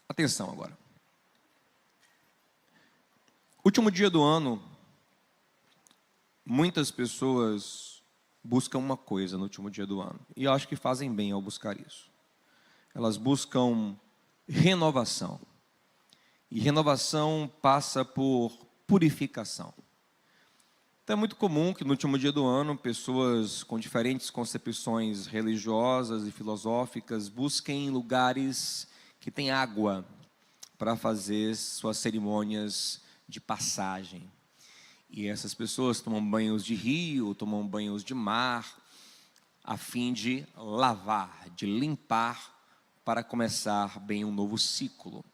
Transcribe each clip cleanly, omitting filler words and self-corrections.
Atenção agora. Último dia do ano, muitas pessoas buscam uma coisa no último dia do ano. E eu acho que fazem bem ao buscar isso. Elas buscam renovação. E renovação passa por purificação. Então é muito comum que no último dia do ano, pessoas com diferentes concepções religiosas e filosóficas busquem lugares que têm água para fazer suas cerimônias de passagem. E essas pessoas tomam banhos de rio, tomam banhos de mar, a fim de lavar, de limpar, para começar bem um novo ciclo.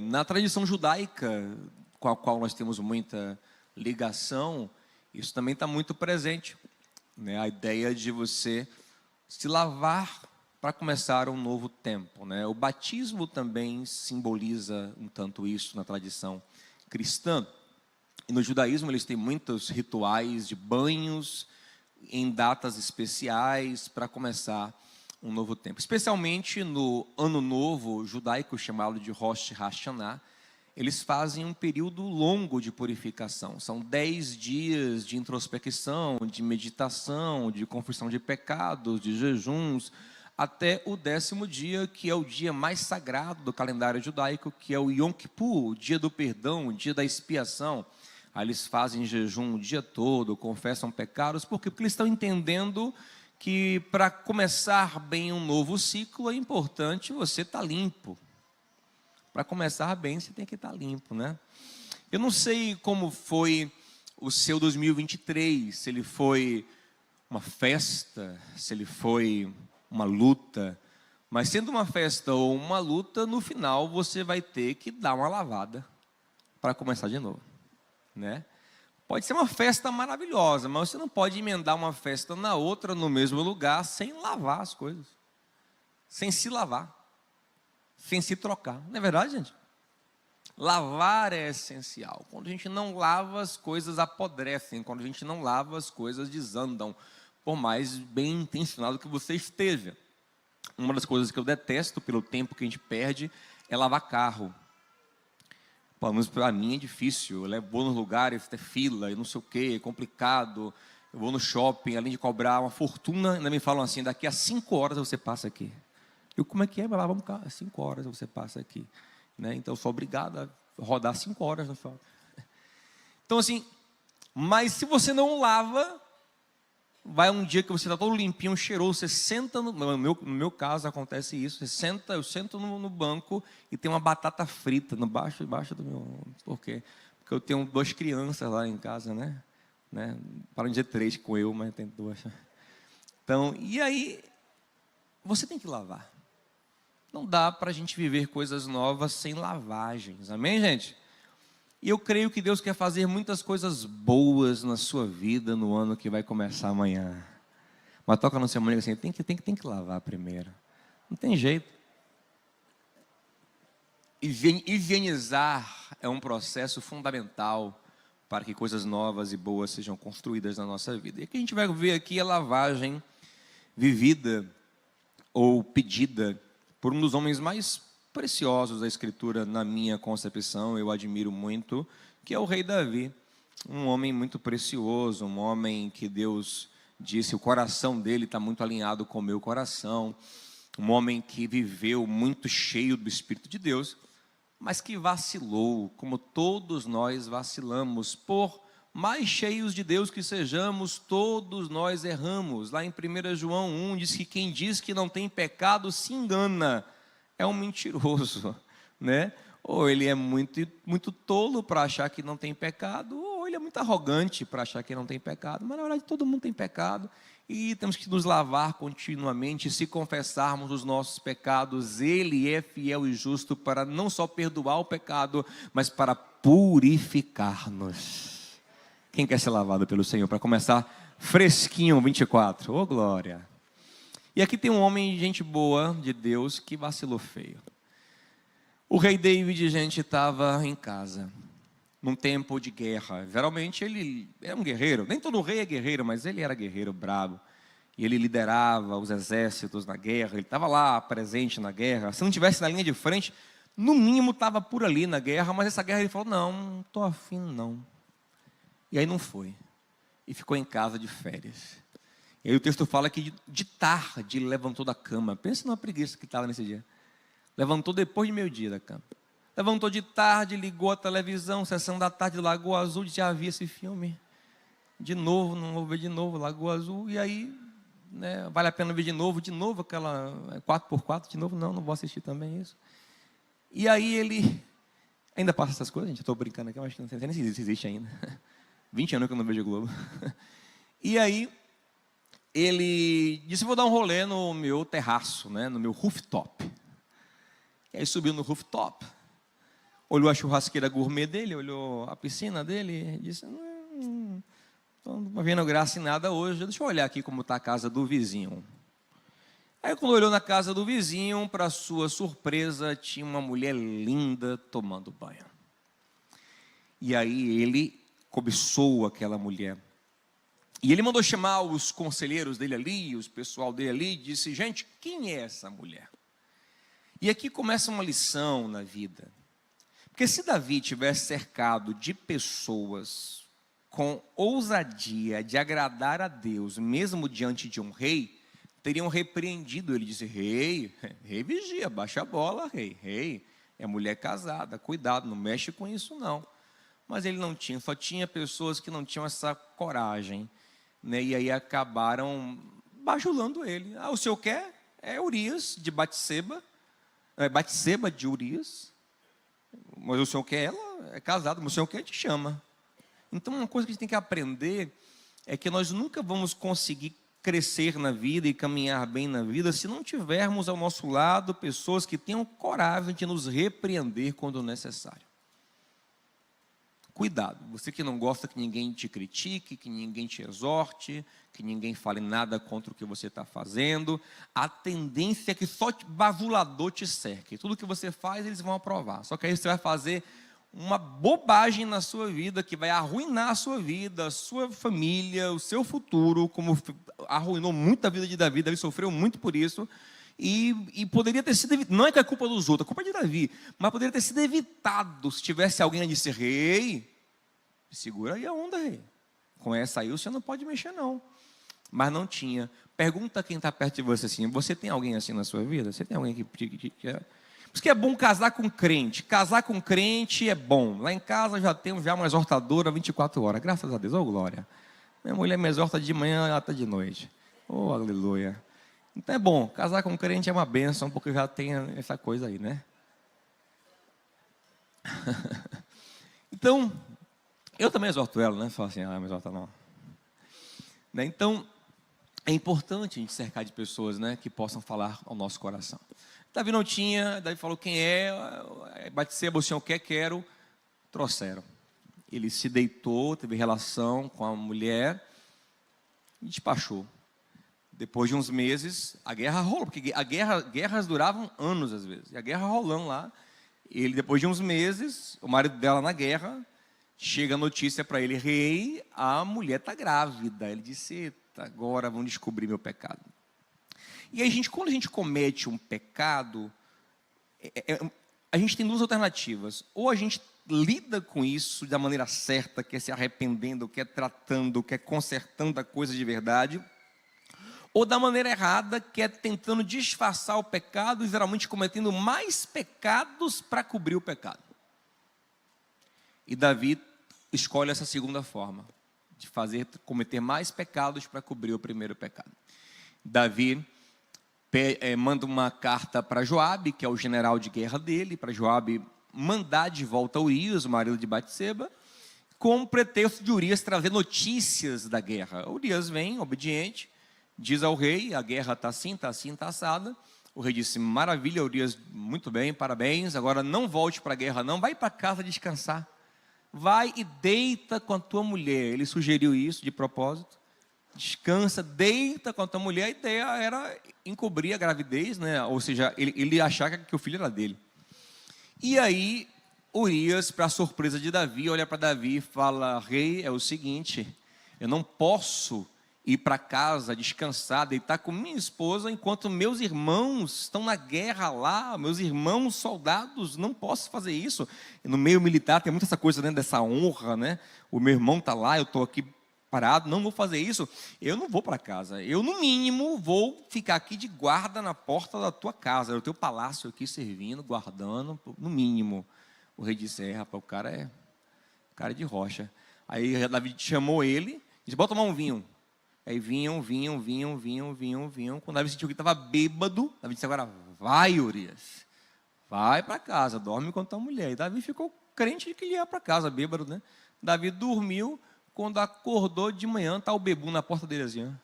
Na tradição judaica, com a qual nós temos muita ligação, isso também está muito presente, né? A ideia de você se lavar para começar um novo tempo, né? O batismo também simboliza um tanto isso na tradição cristã. E no judaísmo eles têm muitos rituais de banhos em datas especiais para começar um novo tempo. Especialmente no ano novo judaico chamado de Rosh Hashanah, eles fazem um período longo de purificação. São 10 dias de introspecção, de meditação, de confissão de pecados, de jejuns, até o 10º dia, que é o dia mais sagrado do calendário judaico, que é o Yom Kippur, o dia do perdão, o dia da expiação. Aí eles fazem jejum o dia todo, confessam pecados. Por quê? Porque eles estão entendendo que para começar bem um novo ciclo é importante você estar limpo. Para começar bem, você tem que estar limpo, né? Eu não sei como foi o seu 2023, se ele foi uma festa, se ele foi uma luta, mas sendo uma festa ou uma luta, no final você vai ter que dar uma lavada para começar de novo, né? Pode ser uma festa maravilhosa, mas você não pode emendar uma festa na outra, no mesmo lugar, sem lavar as coisas, sem se lavar, sem se trocar. Não é verdade, gente? Lavar é essencial. Quando a gente não lava, as coisas apodrecem. Quando a gente não lava, as coisas desandam, por mais bem intencionado que você esteja. Uma das coisas que eu detesto pelo tempo que a gente perde é lavar carro. Pelo menos para mim é difícil. Eu vou nos lugares, tem fila e não sei o que, é complicado. Eu vou no shopping, além de cobrar uma fortuna, ainda me falam assim, daqui a 5 horas você passa aqui. Eu, como é que é? Vamos cá, 5 horas você passa aqui, né? Então eu sou obrigado a rodar 5 horas no shopping. Então assim, mas se você não lava, vai um dia que você está todo limpinho, cheiroso, você senta, no meu caso acontece isso, eu sento no banco e tem uma batata frita embaixo do meu... Por quê? Porque eu tenho 2 crianças lá em casa, né? Para não dizer 3 com eu, mas tem 2. Então, e aí, você tem que lavar. Não dá para a gente viver coisas novas sem lavagens, amém, gente? E eu creio que Deus quer fazer muitas coisas boas na sua vida no ano que vai começar amanhã. Mas toca no seu amigo assim, tem que lavar primeiro. Não tem jeito. Higienizar é um processo fundamental para que coisas novas e boas sejam construídas na nossa vida. E o que a gente vai ver aqui é a lavagem vivida ou pedida por um dos homens mais preciosos da Escritura, na minha concepção, eu admiro muito, que é o rei Davi. Um homem muito precioso, um homem que Deus disse, o coração dele está muito alinhado com o meu coração, um homem que viveu muito cheio do Espírito de Deus, mas que vacilou, como todos nós vacilamos. Por mais cheios de Deus que sejamos, todos nós erramos. Lá em 1 João 1, diz que quem diz que não tem pecado se engana, é um mentiroso, né? Ou ele é muito tolo para achar que não tem pecado, ou ele é muito arrogante para achar que não tem pecado. Mas na verdade todo mundo tem pecado e temos que nos lavar continuamente. Se confessarmos os nossos pecados, Ele é fiel e justo para não só perdoar o pecado, mas para purificar-nos. Quem quer ser lavado pelo Senhor? Para começar fresquinho, 24. Ô glória! E aqui tem um homem, gente boa, de Deus, que vacilou feio. O rei David, gente, estava em casa, num tempo de guerra. Geralmente ele é um guerreiro. Nem todo rei é guerreiro, mas ele era guerreiro brabo. e ele liderava os exércitos na guerra, ele estava lá presente na guerra. Se não estivesse na linha de frente, no mínimo estava por ali na guerra, mas essa guerra ele falou, não estou afim não. E aí não foi, e ficou em casa de férias. E aí o texto fala que de tarde ele levantou da cama. Pensa numa preguiça que estava nesse dia. Levantou depois de meio-dia da cama. Levantou de tarde, ligou a televisão, sessão da tarde, Lagoa Azul, já vi esse filme. De novo, não vou ver de novo, Lagoa Azul. E aí, né, vale a pena ver de novo aquela 4x4, de novo, não vou assistir também isso. E aí ele, ainda passa essas coisas, gente, eu estou brincando aqui, mas não sei nem se existe ainda. 20 anos que eu não vejo Globo. E aí, ele disse, vou dar um rolê no meu terraço, né, no meu rooftop. E aí subiu no rooftop, olhou a churrasqueira gourmet dele, olhou a piscina dele, e disse, não estou vendo graça em nada hoje, deixa eu olhar aqui como está a casa do vizinho. Aí quando olhou na casa do vizinho, para sua surpresa, tinha uma mulher linda tomando banho. E aí ele cobiçou aquela mulher. E ele mandou chamar os conselheiros dele ali, os pessoal dele ali, e disse, gente, quem é essa mulher? E aqui começa uma lição na vida. Porque se Davi tivesse cercado de pessoas com ousadia de agradar a Deus, mesmo diante de um rei, teriam repreendido ele, disse, rei vigia, baixa a bola, rei, é mulher casada, cuidado, não mexe com isso não. Mas ele não tinha, só tinha pessoas que não tinham essa coragem, né? E aí acabaram bajulando ele. O senhor quer? É Urias de Batseba, Batseba de Urias, mas o senhor quer ela? É casado, mas o senhor quer? Te chama. Então uma coisa que a gente tem que aprender é que nós nunca vamos conseguir crescer na vida e caminhar bem na vida se não tivermos ao nosso lado pessoas que tenham coragem de nos repreender quando necessário. Cuidado, você que não gosta que ninguém te critique, que ninguém te exorte, que ninguém fale nada contra o que você está fazendo, a tendência é que só bajulador te cerque. Tudo que você faz, eles vão aprovar. Só que aí você vai fazer uma bobagem na sua vida, que vai arruinar a sua vida, a sua família, o seu futuro, como arruinou muito a vida de Davi. Davi sofreu muito por isso. E poderia ter sido, não é que é culpa dos outros, é culpa de Davi, mas poderia ter sido evitado se tivesse alguém a dizer, rei, segura aí a onda, rei, com essa aí você não pode mexer não, mas não tinha. Pergunta quem está perto de você assim, você tem alguém assim na sua vida? Você tem alguém que é... Por isso que é bom casar com crente é bom. Lá em casa já temos uma exortadora 24 horas, graças a Deus, ô glória, minha mulher me exorta de manhã até de noite, ô aleluia. Então é bom, casar com crente é uma bênção, porque já tem essa coisa aí, né? Então, eu também exorto ela, né? Falo assim, me exorta não. Né? Então, é importante a gente cercar de pessoas, né, que possam falar ao nosso coração. Davi não tinha, Davi falou, quem é? Batseba, o senhor quer? Quero. Trouxeram. Ele se deitou, teve relação com a mulher e despachou. Depois de uns meses, a guerra rolou, porque guerras duravam anos às vezes. E a guerra rolando lá, ele depois de uns meses, o marido dela na guerra, chega a notícia para ele, rei, a mulher está grávida. Ele disse, eita, agora vão descobrir meu pecado. E aí, quando a gente comete um pecado, a gente tem duas alternativas. Ou a gente lida com isso da maneira certa, que é se arrependendo, que é tratando, que é consertando a coisa de verdade, ou da maneira errada, que é tentando disfarçar o pecado e geralmente cometendo mais pecados para cobrir o pecado. E Davi escolhe essa segunda forma, de cometer mais pecados para cobrir o primeiro pecado. Davi manda uma carta para Joabe, que é o general de guerra dele, para Joabe mandar de volta Urias, o marido de Batseba, com o pretexto de Urias trazer notícias da guerra. Urias vem, obediente, diz ao rei, a guerra está assim, está assada. O rei disse, maravilha, Urias, muito bem, parabéns, agora não volte para a guerra não, vai para casa descansar. Vai e deita com a tua mulher. Ele sugeriu isso de propósito. Descansa, deita com a tua mulher. A ideia era encobrir a gravidez, né? Ou seja, ele achava que o filho era dele. E aí, Urias, para a surpresa de Davi, olha para Davi e fala, rei, é o seguinte, eu não posso ir para casa, descansar, deitar com minha esposa, enquanto meus irmãos estão na guerra lá, meus irmãos soldados, não posso fazer isso. No meio militar tem muita essa coisa, né, dessa honra, né? O meu irmão está lá, eu estou aqui parado, não vou fazer isso. Eu não vou para casa, eu no mínimo vou ficar aqui de guarda na porta da tua casa, o teu palácio aqui servindo, guardando, no mínimo. O rei disse, rapaz, o cara é de rocha. Aí Davi chamou ele, disse, bota tomar um vinho. Aí vinham. Quando Davi sentiu que estava bêbado, Davi disse, agora vai, Urias, vai para casa, dorme com tua mulher. E Davi ficou crente de que ele ia para casa, bêbado, né? Davi dormiu, quando acordou de manhã, está o bebum na porta dele assim,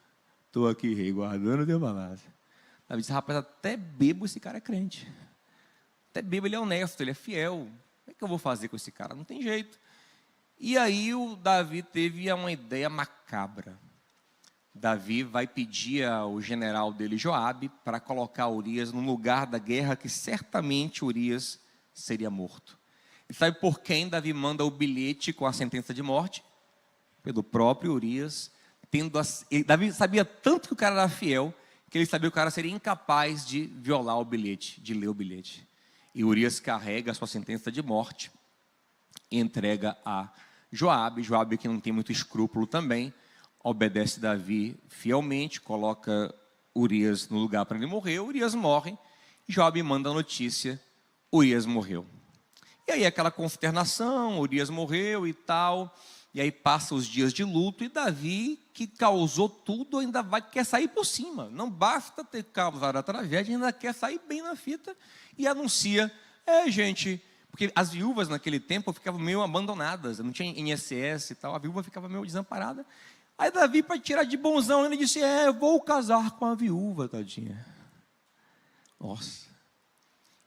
estou aqui, rei, guardando o teu palácio. Davi disse, rapaz, até bebo esse cara é crente. Até bebo, ele é honesto, ele é fiel. O que é que eu vou fazer com esse cara? Não tem jeito. E aí o Davi teve uma ideia macabra. Davi vai pedir ao general dele, Joabe, para colocar Urias no lugar da guerra que certamente Urias seria morto. E sabe por quem Davi manda o bilhete com a sentença de morte? Pelo próprio Urias. Davi sabia tanto que o cara era fiel, que ele sabia que o cara seria incapaz de violar o bilhete, de ler o bilhete. E Urias carrega a sua sentença de morte e entrega a Joabe. Joabe, que não tem muito escrúpulo também, obedece Davi fielmente, coloca Urias no lugar para ele morrer. Urias morre, Joabe manda a notícia, Urias morreu. E aí aquela consternação, Urias morreu e tal, e aí passa os dias de luto, e Davi, que causou tudo, ainda quer sair por cima. Não basta ter causado a tragédia, ainda quer sair bem na fita, e anuncia, gente, porque as viúvas naquele tempo ficavam meio abandonadas, não tinha INSS e tal, a viúva ficava meio desamparada. Aí Davi, para tirar de bonzão, ele disse, eu vou casar com a viúva, tadinha. Nossa.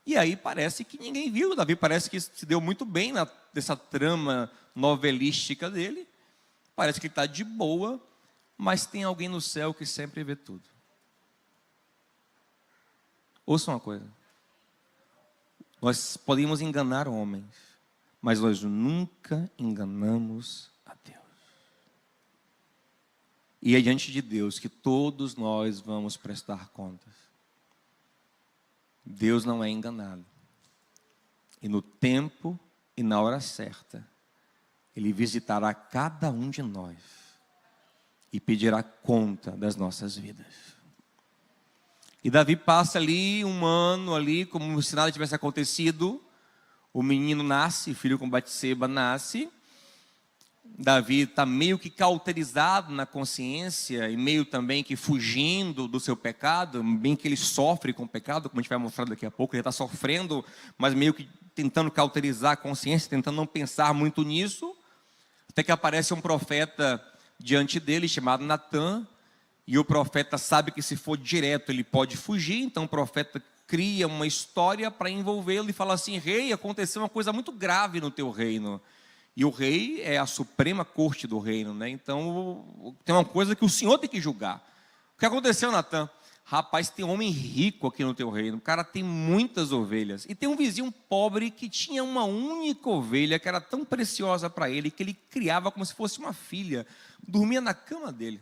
E aí parece que ninguém viu, Davi parece que se deu muito bem nessa trama novelística dele. Parece que ele está de boa, mas tem alguém no céu que sempre vê tudo. Ouça uma coisa. Nós podemos enganar homens, mas nós nunca enganamos a Deus. E é diante de Deus que todos nós vamos prestar contas. Deus não é enganado. E no tempo e na hora certa, Ele visitará cada um de nós e pedirá conta das nossas vidas. E Davi passa ali um ano, ali, como se nada tivesse acontecido. O menino nasce, filho com Batseba nasce. Davi está meio que cauterizado na consciência e meio também que fugindo do seu pecado, bem que ele sofre com o pecado, como a gente vai mostrar daqui a pouco, ele está sofrendo, mas meio que tentando cauterizar a consciência, tentando não pensar muito nisso, até que aparece um profeta diante dele, chamado Natã, e o profeta sabe que se for direto ele pode fugir, então o profeta cria uma história para envolvê-lo e fala assim, rei, aconteceu uma coisa muito grave no teu reino. E o rei é a suprema corte do reino, né? Então, tem uma coisa que o Senhor tem que julgar. O que aconteceu, Natã? Rapaz, tem um homem rico aqui no teu reino. O cara tem muitas ovelhas. E tem um vizinho pobre que tinha uma única ovelha que era tão preciosa para ele, que ele criava como se fosse uma filha. Dormia na cama dele.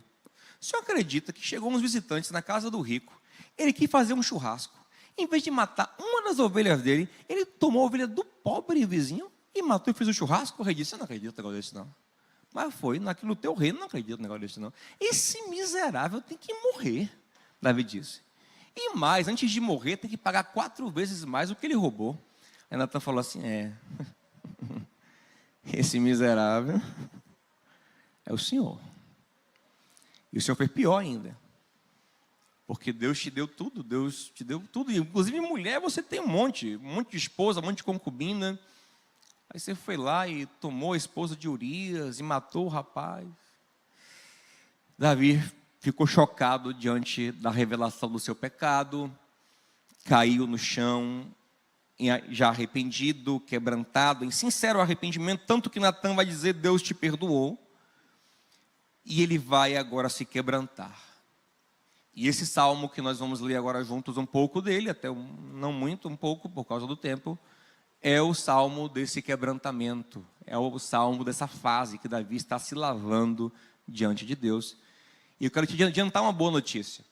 O senhor acredita que chegou uns visitantes na casa do rico? Ele quis fazer um churrasco. Em vez de matar uma das ovelhas dele, ele tomou a ovelha do pobre vizinho e matou e fez o churrasco. O rei disse, eu não acredito no negócio desse não. Mas foi, naquilo no teu reino, não acredito no negócio desse não. Esse miserável tem que morrer, Davi disse. E mais, antes de morrer, tem que pagar 4 vezes mais o que ele roubou. Aí Natã falou assim, esse miserável é o Senhor. E o Senhor fez pior ainda. Porque Deus te deu tudo, Deus te deu tudo. Inclusive mulher, você tem um monte de esposa, um monte de concubina. Aí você foi lá e tomou a esposa de Urias e matou o rapaz. Davi ficou chocado diante da revelação do seu pecado, caiu no chão, já arrependido, quebrantado, em sincero arrependimento, tanto que Natã vai dizer, Deus te perdoou, e ele vai agora se quebrantar. E esse salmo que nós vamos ler agora juntos um pouco dele, até não muito, um pouco, por causa do tempo, é o salmo desse quebrantamento, é o salmo dessa fase que Davi está se lavando diante de Deus. E eu quero te adiantar uma boa notícia.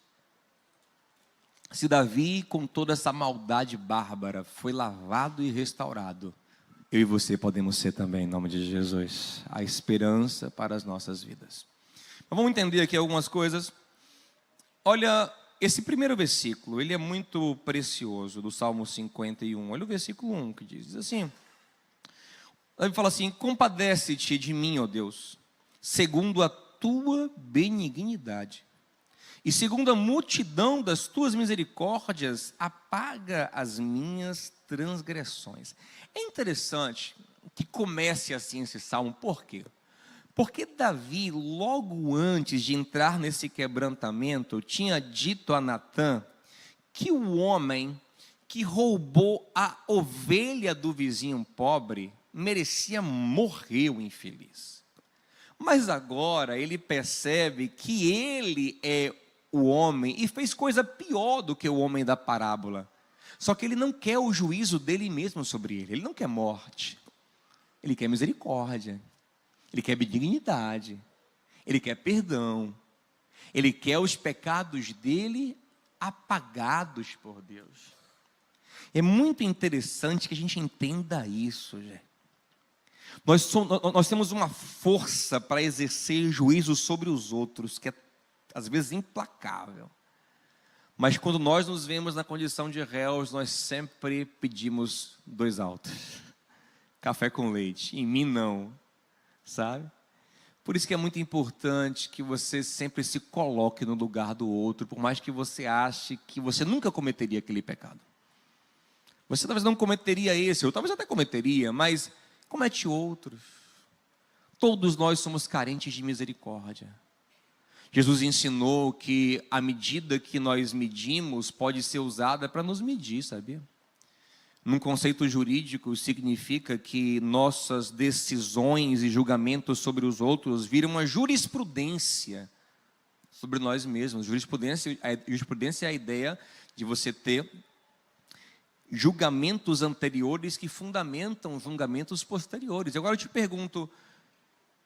Se Davi, com toda essa maldade bárbara, foi lavado e restaurado, eu e você podemos ser também, em nome de Jesus, a esperança para as nossas vidas. Mas vamos entender aqui algumas coisas. Olha, esse primeiro versículo, ele é muito precioso, do Salmo 51. Olha o versículo 1 que diz assim: Davi fala assim: compadece-te de mim, ó Deus, segundo a tua benignidade, e segundo a multidão das tuas misericórdias, apaga as minhas transgressões. É interessante que comece assim esse salmo. Por quê? Porque Davi, logo antes de entrar nesse quebrantamento, tinha dito a Natã que o homem que roubou a ovelha do vizinho pobre merecia morrer o infeliz. Mas agora ele percebe que ele é o homem e fez coisa pior do que o homem da parábola. Só que ele não quer o juízo dele mesmo sobre ele. Ele não quer morte. Ele quer misericórdia. Ele quer benignidade. Ele quer perdão. Ele quer os pecados dele apagados por Deus. É muito interessante que a gente entenda isso, gente. Nós temos uma força para exercer juízo sobre os outros, que é às vezes implacável. Mas quando nós nos vemos na condição de réus, nós sempre pedimos 2 altos. Café com leite. Em mim não, sabe? Por isso que é muito importante que você sempre se coloque no lugar do outro, por mais que você ache que você nunca cometeria aquele pecado. Você talvez não cometeria esse, ou talvez até cometeria, mas comete outros. Todos nós somos carentes de misericórdia. Jesus ensinou que a medida que nós medimos pode ser usada para nos medir, sabia? Num conceito jurídico, significa que nossas decisões e julgamentos sobre os outros viram uma jurisprudência sobre nós mesmos. Jurisprudência é a ideia de você ter julgamentos anteriores que fundamentam julgamentos posteriores. Agora eu te pergunto,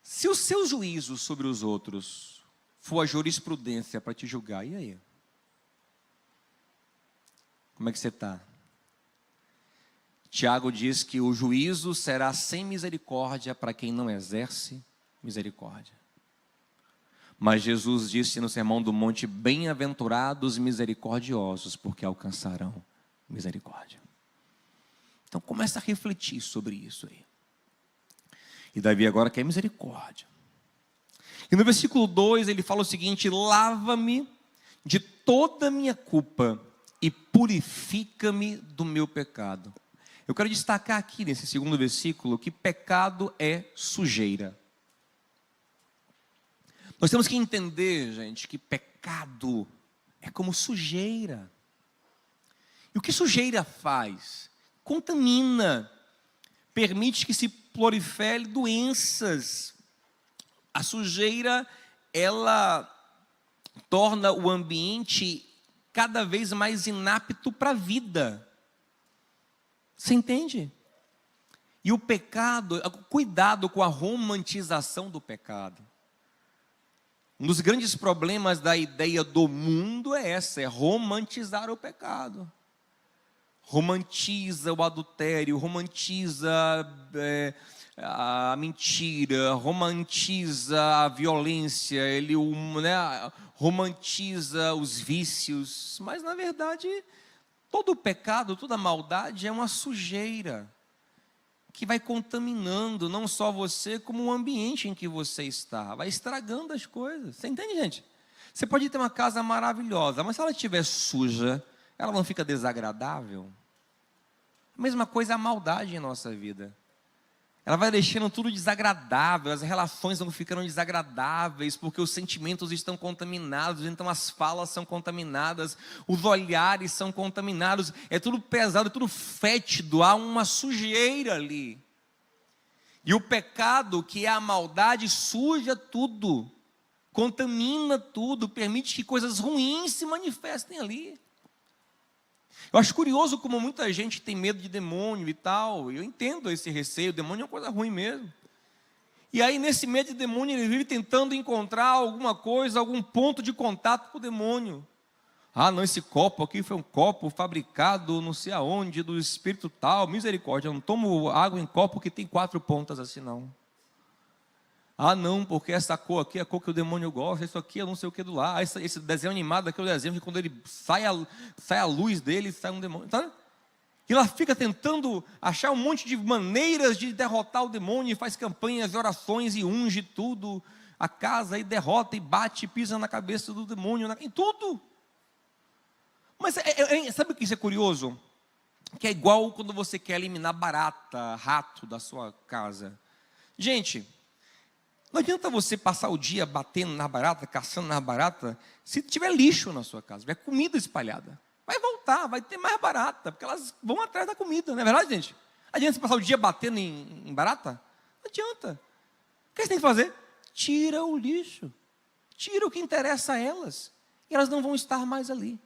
se o seu juízo sobre os outros for a jurisprudência para te julgar, e aí? Como é que você está? Tiago diz que o juízo será sem misericórdia para quem não exerce misericórdia. Mas Jesus disse no Sermão do Monte: bem-aventurados misericordiosos, porque alcançarão misericórdia. Então começa a refletir sobre isso aí. E Davi agora quer misericórdia. E no versículo 2 ele fala o seguinte: lava-me de toda a minha culpa e purifica-me do meu pecado. Eu quero destacar aqui nesse segundo versículo que pecado é sujeira. Nós temos que entender, gente, que pecado é como sujeira. E o que sujeira faz? Contamina, permite que se proliferem doenças. A sujeira, ela torna o ambiente cada vez mais inapto para a vida. Você entende? E o pecado, cuidado com a romantização do pecado. Um dos grandes problemas da ideia do mundo é essa, é romantizar o pecado. Romantiza o adultério, romantiza a mentira, romantiza a violência, romantiza os vícios, mas na verdade todo pecado, toda maldade é uma sujeira que vai contaminando não só você, como o ambiente em que você está, vai estragando as coisas. Você entende, gente? Você pode ter uma casa maravilhosa, mas se ela estiver suja, ela não fica desagradável? A mesma coisa é a maldade em nossa vida. Ela vai deixando tudo desagradável, as relações vão ficando desagradáveis, porque os sentimentos estão contaminados, então as falas são contaminadas, os olhares são contaminados, é tudo pesado, é tudo fétido, há uma sujeira ali. E o pecado, que é a maldade, suja tudo, contamina tudo, permite que coisas ruins se manifestem ali. Eu acho curioso como muita gente tem medo de demônio e tal. Eu entendo esse receio, o demônio é uma coisa ruim mesmo. E aí, nesse meio de demônio, ele vive tentando encontrar alguma coisa, algum ponto de contato com o demônio. Ah, não, esse copo aqui foi um copo fabricado não sei aonde, do espírito tal, misericórdia, eu não tomo água em copo que tem 4 pontas assim, não. Ah, não, porque essa cor aqui é a cor que o demônio gosta, isso aqui é não sei o que do lá, esse desenho animado aqui é o desenho que quando ele sai a luz dele, sai um demônio, tá? E ela fica tentando achar um monte de maneiras de derrotar o demônio, e faz campanhas, orações, e unge tudo, a casa, e derrota, e bate, e pisa na cabeça do demônio, em tudo. Mas sabe o que isso é curioso? Que é igual quando você quer eliminar barata, rato da sua casa. Gente, não adianta você passar o dia batendo na barata, caçando na barata, se tiver lixo na sua casa, tiver comida espalhada. Vai voltar, vai ter mais barata, porque elas vão atrás da comida, não é verdade, gente? Adianta você passar o dia batendo em barata? Não adianta. O que você tem que fazer? Tira o lixo. Tira o que interessa a elas. E elas não vão estar mais ali.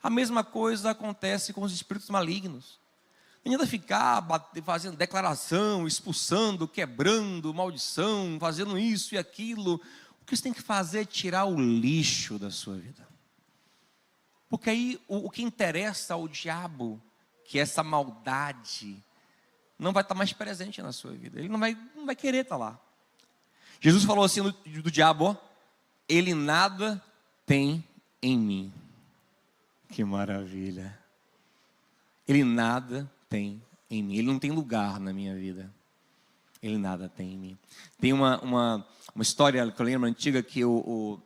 A mesma coisa acontece com os espíritos malignos. Não adianta ficar fazendo declaração, expulsando, quebrando, maldição, fazendo isso e aquilo. O que você tem que fazer é tirar o lixo da sua vida. Porque aí o que interessa ao diabo, que é essa maldade, não vai estar mais presente na sua vida. Ele não vai querer estar lá. Jesus falou assim do diabo, ó, ele nada tem em mim. Que maravilha. Ele nada tem em mim. Ele não tem lugar na minha vida. Ele nada tem em mim. Tem uma história que eu lembro antiga que um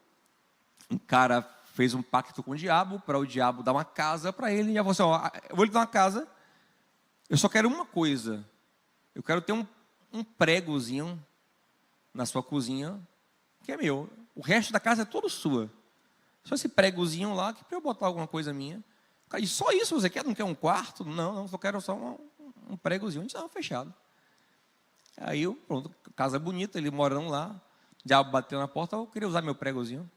cara fez um pacto com o diabo para o diabo dar uma casa para ele. E ele falou assim, ó, eu vou lhe dar uma casa, eu só quero uma coisa. Eu quero ter um pregozinho na sua cozinha, que é meu. O resto da casa é todo sua. Só esse pregozinho lá, que para eu botar alguma coisa minha. E só isso você quer? Não quer um quarto? Não, só quero só um pregozinho. A gente estava fechado. Aí, pronto, casa bonita, ele morando lá. O diabo bateu na porta, eu queria usar meu pregozinho.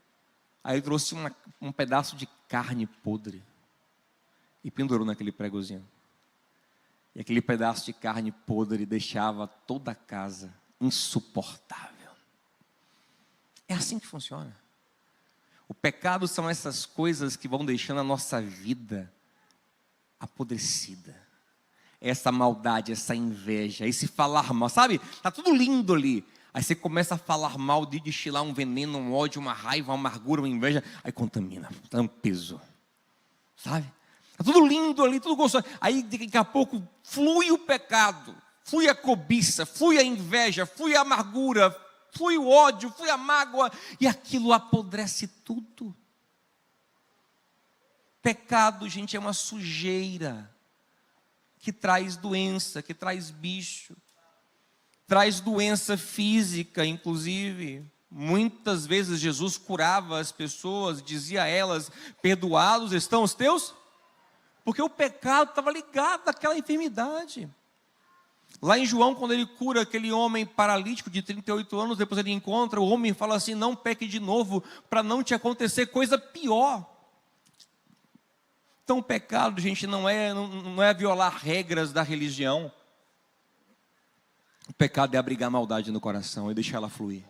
Aí ele trouxe um pedaço de carne podre e pendurou naquele pregozinho. E aquele pedaço de carne podre deixava toda a casa insuportável. É assim que funciona. O pecado são essas coisas que vão deixando a nossa vida apodrecida. Essa maldade, essa inveja, esse falar mal, sabe? Está tudo lindo ali. Aí você começa a falar mal, de destilar um veneno, um ódio, uma raiva, uma amargura, uma inveja, aí contamina, dá um peso, sabe? Está tudo lindo ali, tudo gostoso. Aí daqui a pouco flui o pecado, flui a cobiça, flui a inveja, flui a amargura, flui o ódio, flui a mágoa, e aquilo apodrece tudo. Pecado, gente, é uma sujeira que traz doença, que traz bicho. Traz doença física, inclusive. Muitas vezes Jesus curava as pessoas, dizia a elas, perdoados estão os teus? Porque o pecado estava ligado àquela enfermidade. Lá em João, quando ele cura aquele homem paralítico de 38 anos, depois ele encontra, o homem fala assim, não peque de novo, para não te acontecer coisa pior. Então o pecado, gente, não é violar regras da religião. O pecado é abrigar maldade no coração e deixar ela fluir.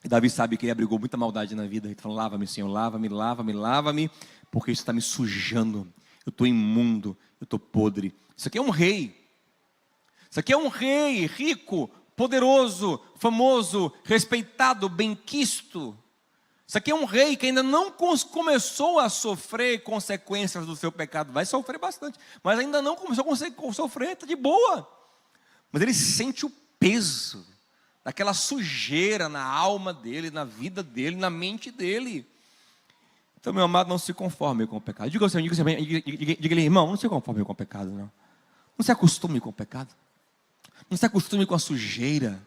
E Davi sabe que ele abrigou muita maldade na vida. Ele falou, lava-me, Senhor, lava-me, lava-me, lava-me, porque isso está me sujando. Eu estou imundo, eu estou podre. Isso aqui é um rei. Isso aqui é um rei rico, poderoso, famoso, respeitado, benquisto. Isso aqui é um rei que ainda não começou a sofrer consequências do seu pecado. Vai sofrer bastante, mas ainda não começou a sofrer, está de boa. Mas ele sente o peso daquela sujeira na alma dele, na vida dele, na mente dele. Então, meu amado, não se conforme com o pecado. Diga assim, irmão, não se conforme com o pecado, não. Não se acostume com o pecado. Não se acostume com a sujeira.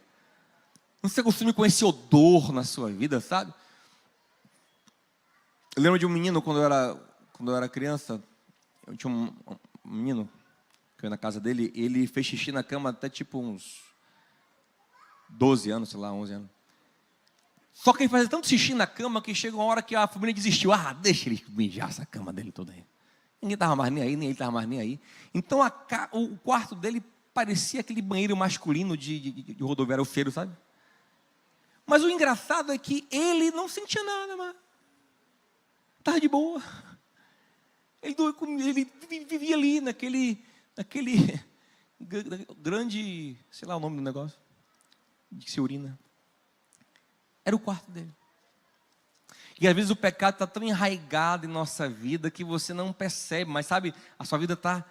Não se acostume com esse odor na sua vida, sabe? Eu lembro de um menino, quando eu era criança, eu tinha um menino, que eu ia na casa dele, ele fez xixi na cama até tipo uns 12 anos, sei lá, 11 anos. Só que ele fazia tanto xixi na cama que chega uma hora que a família desistiu. Ah, deixa ele mijar essa cama dele toda aí. Ninguém estava mais nem aí, nem ele estava mais nem aí. Então o quarto dele parecia aquele banheiro masculino de rodoviário feiro, sabe? Mas o engraçado é que ele não sentia nada, mas estava de boa. Ele vivia ali naquele grande, sei lá o nome do negócio, de que se urina. Era o quarto dele. E às vezes o pecado está tão enraizado em nossa vida que você não percebe, mas sabe, a sua vida está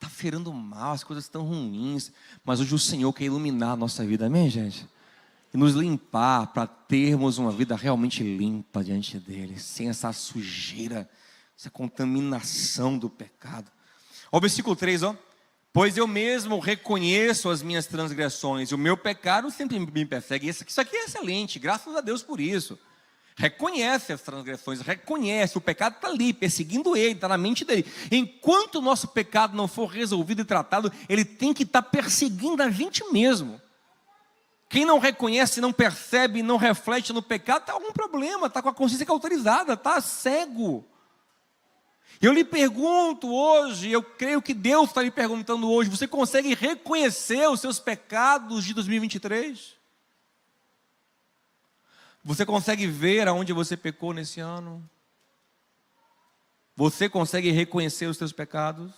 feirando mal, as coisas estão ruins, mas hoje o Senhor quer iluminar a nossa vida, amém, gente? E nos limpar para termos uma vida realmente limpa diante dele, sem essa sujeira, essa contaminação do pecado. Ó, o versículo 3, ó. Pois eu mesmo reconheço as minhas transgressões, e o meu pecado sempre me persegue. Isso aqui é excelente, graças a Deus por isso. Reconhece as transgressões, reconhece, o pecado está ali, perseguindo ele, está na mente dele. Enquanto o nosso pecado não for resolvido e tratado, ele tem que estar perseguindo a gente mesmo. Quem não reconhece, não percebe, não reflete no pecado, está com algum problema, está com a consciência cauterizada, está cego. Eu lhe pergunto hoje, eu creio que Deus está lhe perguntando hoje, você consegue reconhecer os seus pecados de 2023? Você consegue ver aonde você pecou nesse ano? Você consegue reconhecer os seus pecados?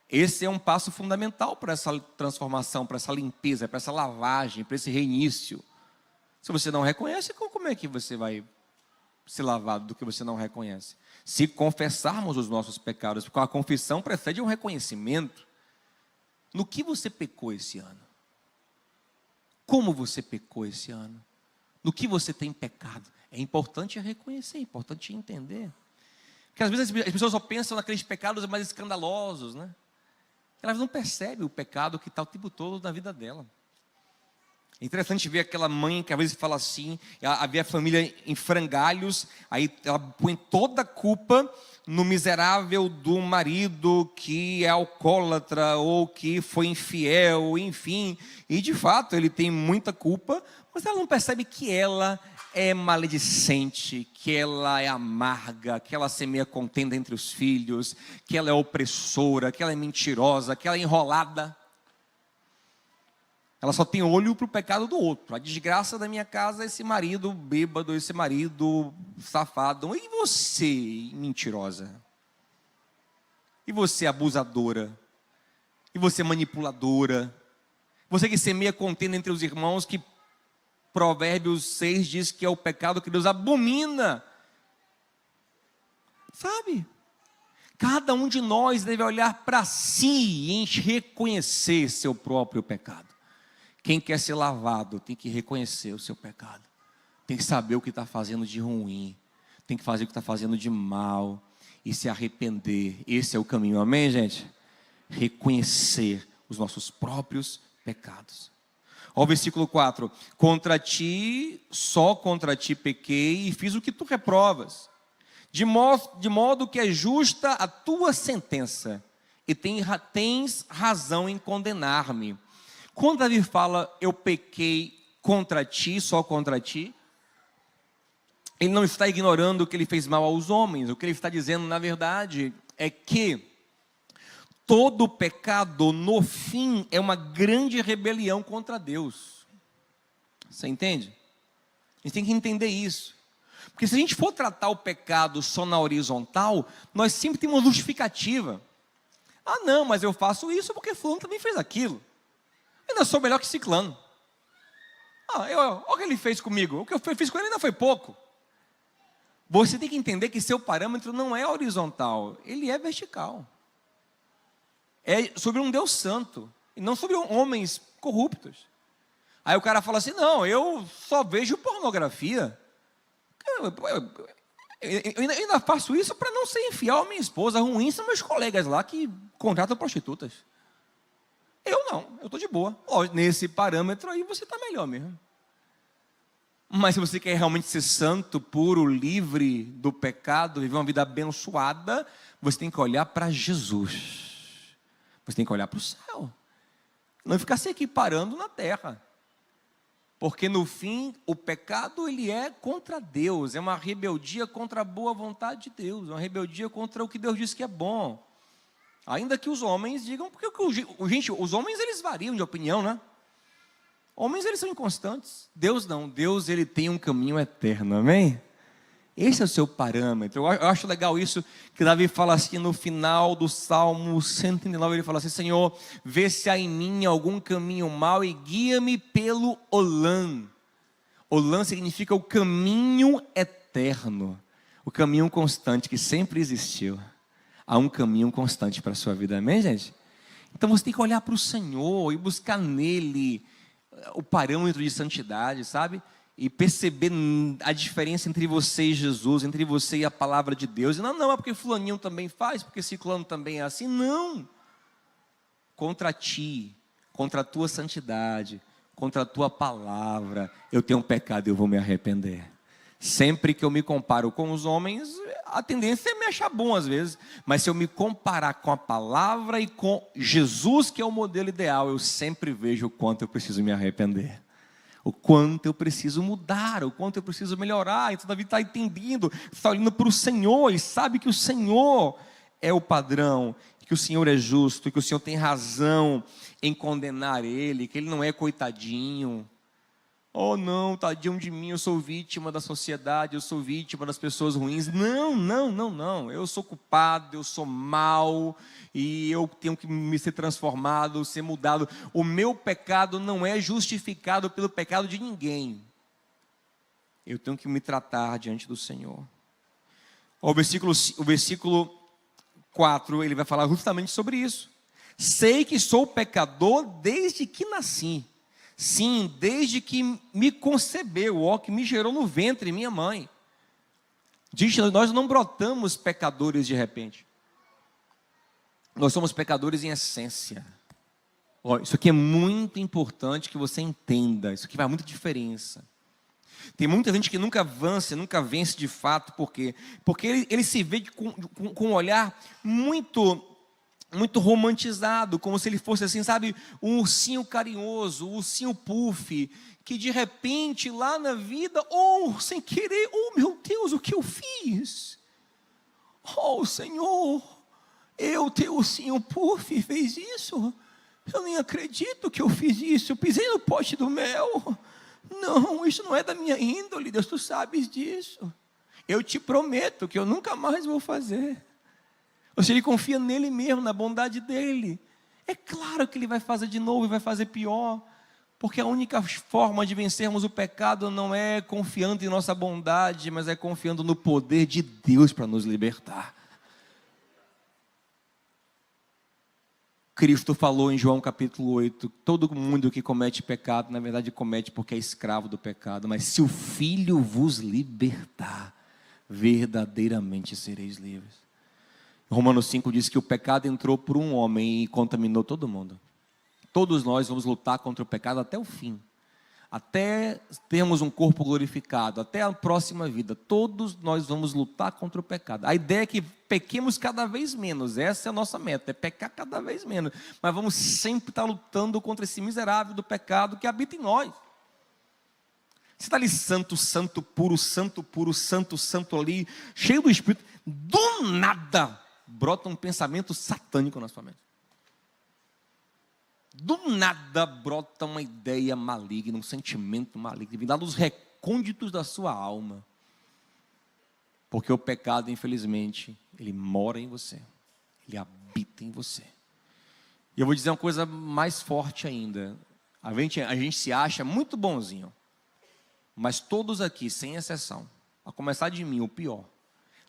Esse é um passo fundamental para essa transformação, para essa limpeza, para essa lavagem, para esse reinício. Se você não reconhece, como é que você vai se lavar do que você não reconhece? Se confessarmos os nossos pecados, porque a confissão precede um reconhecimento. No que você pecou esse ano? Como você pecou esse ano? No que você tem pecado? É importante reconhecer, é importante entender. Porque às vezes as pessoas só pensam naqueles pecados mais escandalosos, né? Elas não percebem o pecado que está o tempo todo na vida dela. É interessante ver aquela mãe que às vezes fala assim, havia a família em frangalhos, aí ela põe toda a culpa no miserável do marido que é alcoólatra ou que foi infiel, enfim. E de fato ele tem muita culpa, mas ela não percebe que ela é maledicente, que ela é amarga, que ela semeia contenda entre os filhos, que ela é opressora, que ela é mentirosa, que ela é enrolada. Ela só tem olho para o pecado do outro. A desgraça da minha casa é esse marido bêbado, esse marido safado. E você, mentirosa? E você, abusadora? E você, manipuladora? Você que semeia contenda entre os irmãos, que Provérbios 6 diz que é o pecado que Deus abomina. Sabe? Cada um de nós deve olhar para si e reconhecer seu próprio pecado. Quem quer ser lavado tem que reconhecer o seu pecado. Tem que saber o que está fazendo de ruim. Tem que fazer o que está fazendo de mal. E se arrepender. Esse é o caminho, amém, gente? Reconhecer os nossos próprios pecados. Ó, o versículo 4. Contra ti, só contra ti pequei e fiz o que tu reprovas. De modo que é justa a tua sentença. E tens razão em condenar-me. Quando Davi fala, eu pequei contra ti, só contra ti, ele não está ignorando que ele fez mal aos homens. O que ele está dizendo, na verdade, é que todo pecado, no fim, é uma grande rebelião contra Deus. Você entende? A gente tem que entender isso. Porque se a gente for tratar o pecado só na horizontal, nós sempre temos uma justificativa. Ah, não, mas eu faço isso porque fulano também fez aquilo. Eu ainda sou melhor que ciclano. Olha o que ele fez comigo. O que eu fiz com ele ainda foi pouco. Você tem que entender que seu parâmetro não é horizontal, ele é vertical. É sobre um Deus santo, e não sobre homens corruptos. Aí o cara fala assim, não, eu só vejo pornografia. Eu ainda faço isso para não ser infiel à minha esposa. Ruim são meus colegas lá que contratam prostitutas. Eu não, eu estou de boa. Nesse parâmetro aí você está melhor mesmo. Mas se você quer realmente ser santo, puro, livre do pecado, viver uma vida abençoada, você tem que olhar para Jesus. Você tem que olhar para o céu. Não ficar se equiparando na terra. Porque no fim, o pecado ele é contra Deus. É uma rebeldia contra a boa vontade de Deus. Uma rebeldia contra o que Deus diz que é bom. Ainda que os homens digam, porque gente, os homens eles variam de opinião, né? Homens eles são inconstantes. Deus não, Deus ele tem um caminho eterno, amém? Esse é o seu parâmetro. Eu acho legal isso que Davi fala assim no final do Salmo 109, ele fala assim: Senhor, vê se há em mim algum caminho mau e guia-me pelo Olam. Olam significa o caminho eterno, o caminho constante que sempre existiu. Há um caminho constante para a sua vida, amém, gente? Então você tem que olhar para o Senhor e buscar nele o parâmetro de santidade, sabe? E perceber a diferença entre você e Jesus, entre você e a palavra de Deus. E não é porque fulaninho também faz, porque ciclano também é assim. Não. Contra ti, contra a tua santidade, contra a tua palavra, eu tenho um pecado e eu vou me arrepender. Sempre que eu me comparo com os homens, a tendência é me achar bom às vezes. Mas se eu me comparar com a palavra e com Jesus, que é o modelo ideal, eu sempre vejo o quanto eu preciso me arrepender. O quanto eu preciso mudar, o quanto eu preciso melhorar. Então Davi está entendendo, está olhando para o Senhor e sabe que o Senhor é o padrão, que o Senhor é justo, que o Senhor tem razão em condenar ele, que ele não é coitadinho. Oh não, tadinho de mim, eu sou vítima da sociedade, eu sou vítima das pessoas ruins. Não, eu sou culpado, eu sou mau, e eu tenho que me ser transformado, ser mudado. O meu pecado não é justificado pelo pecado de ninguém. Eu tenho que me tratar diante do Senhor. O versículo 4, ele vai falar justamente sobre isso. Sei que sou pecador desde que nasci. Sim, desde que me concebeu, que me gerou no ventre minha mãe. Diz, nós não brotamos pecadores de repente. Nós somos pecadores em essência. Isso aqui é muito importante que você entenda. Isso aqui faz muita diferença. Tem muita gente que nunca avança, nunca vence de fato. Por quê? Porque ele se vê com um olhar muito romantizado, como se ele fosse assim, sabe, um ursinho carinhoso, um ursinho puff, que de repente lá na vida, sem querer, meu Deus, o que eu fiz? Senhor, teu ursinho puff fez isso? Eu nem acredito que eu fiz isso, eu pisei no pote do mel. Não, isso não é da minha índole, Deus, tu sabes disso. Eu te prometo que eu nunca mais vou fazer. Ou seja, ele confia nele mesmo, na bondade dele. É claro que ele vai fazer de novo e vai fazer pior. Porque a única forma de vencermos o pecado não é confiando em nossa bondade, mas é confiando no poder de Deus para nos libertar. Cristo falou em João capítulo 8, todo mundo que comete pecado, na verdade comete porque é escravo do pecado. Mas se o Filho vos libertar, verdadeiramente sereis livres. Romanos 5 diz que o pecado entrou por um homem e contaminou todo mundo. Todos nós vamos lutar contra o pecado até o fim. Até termos um corpo glorificado, até a próxima vida. Todos nós vamos lutar contra o pecado. A ideia é que pequemos cada vez menos. Essa é a nossa meta, é pecar cada vez menos. Mas vamos sempre estar lutando contra esse miserável do pecado que habita em nós. Você está ali santo, puro, santo ali, cheio do Espírito. Do nada brota um pensamento satânico na sua mente. Do nada brota uma ideia maligna, um sentimento maligno, vindo lá dos recônditos da sua alma. Porque o pecado, infelizmente, ele mora em você, ele habita em você. E eu vou dizer uma coisa mais forte ainda. A gente se acha muito bonzinho, mas todos aqui, sem exceção, a começar de mim, o pior,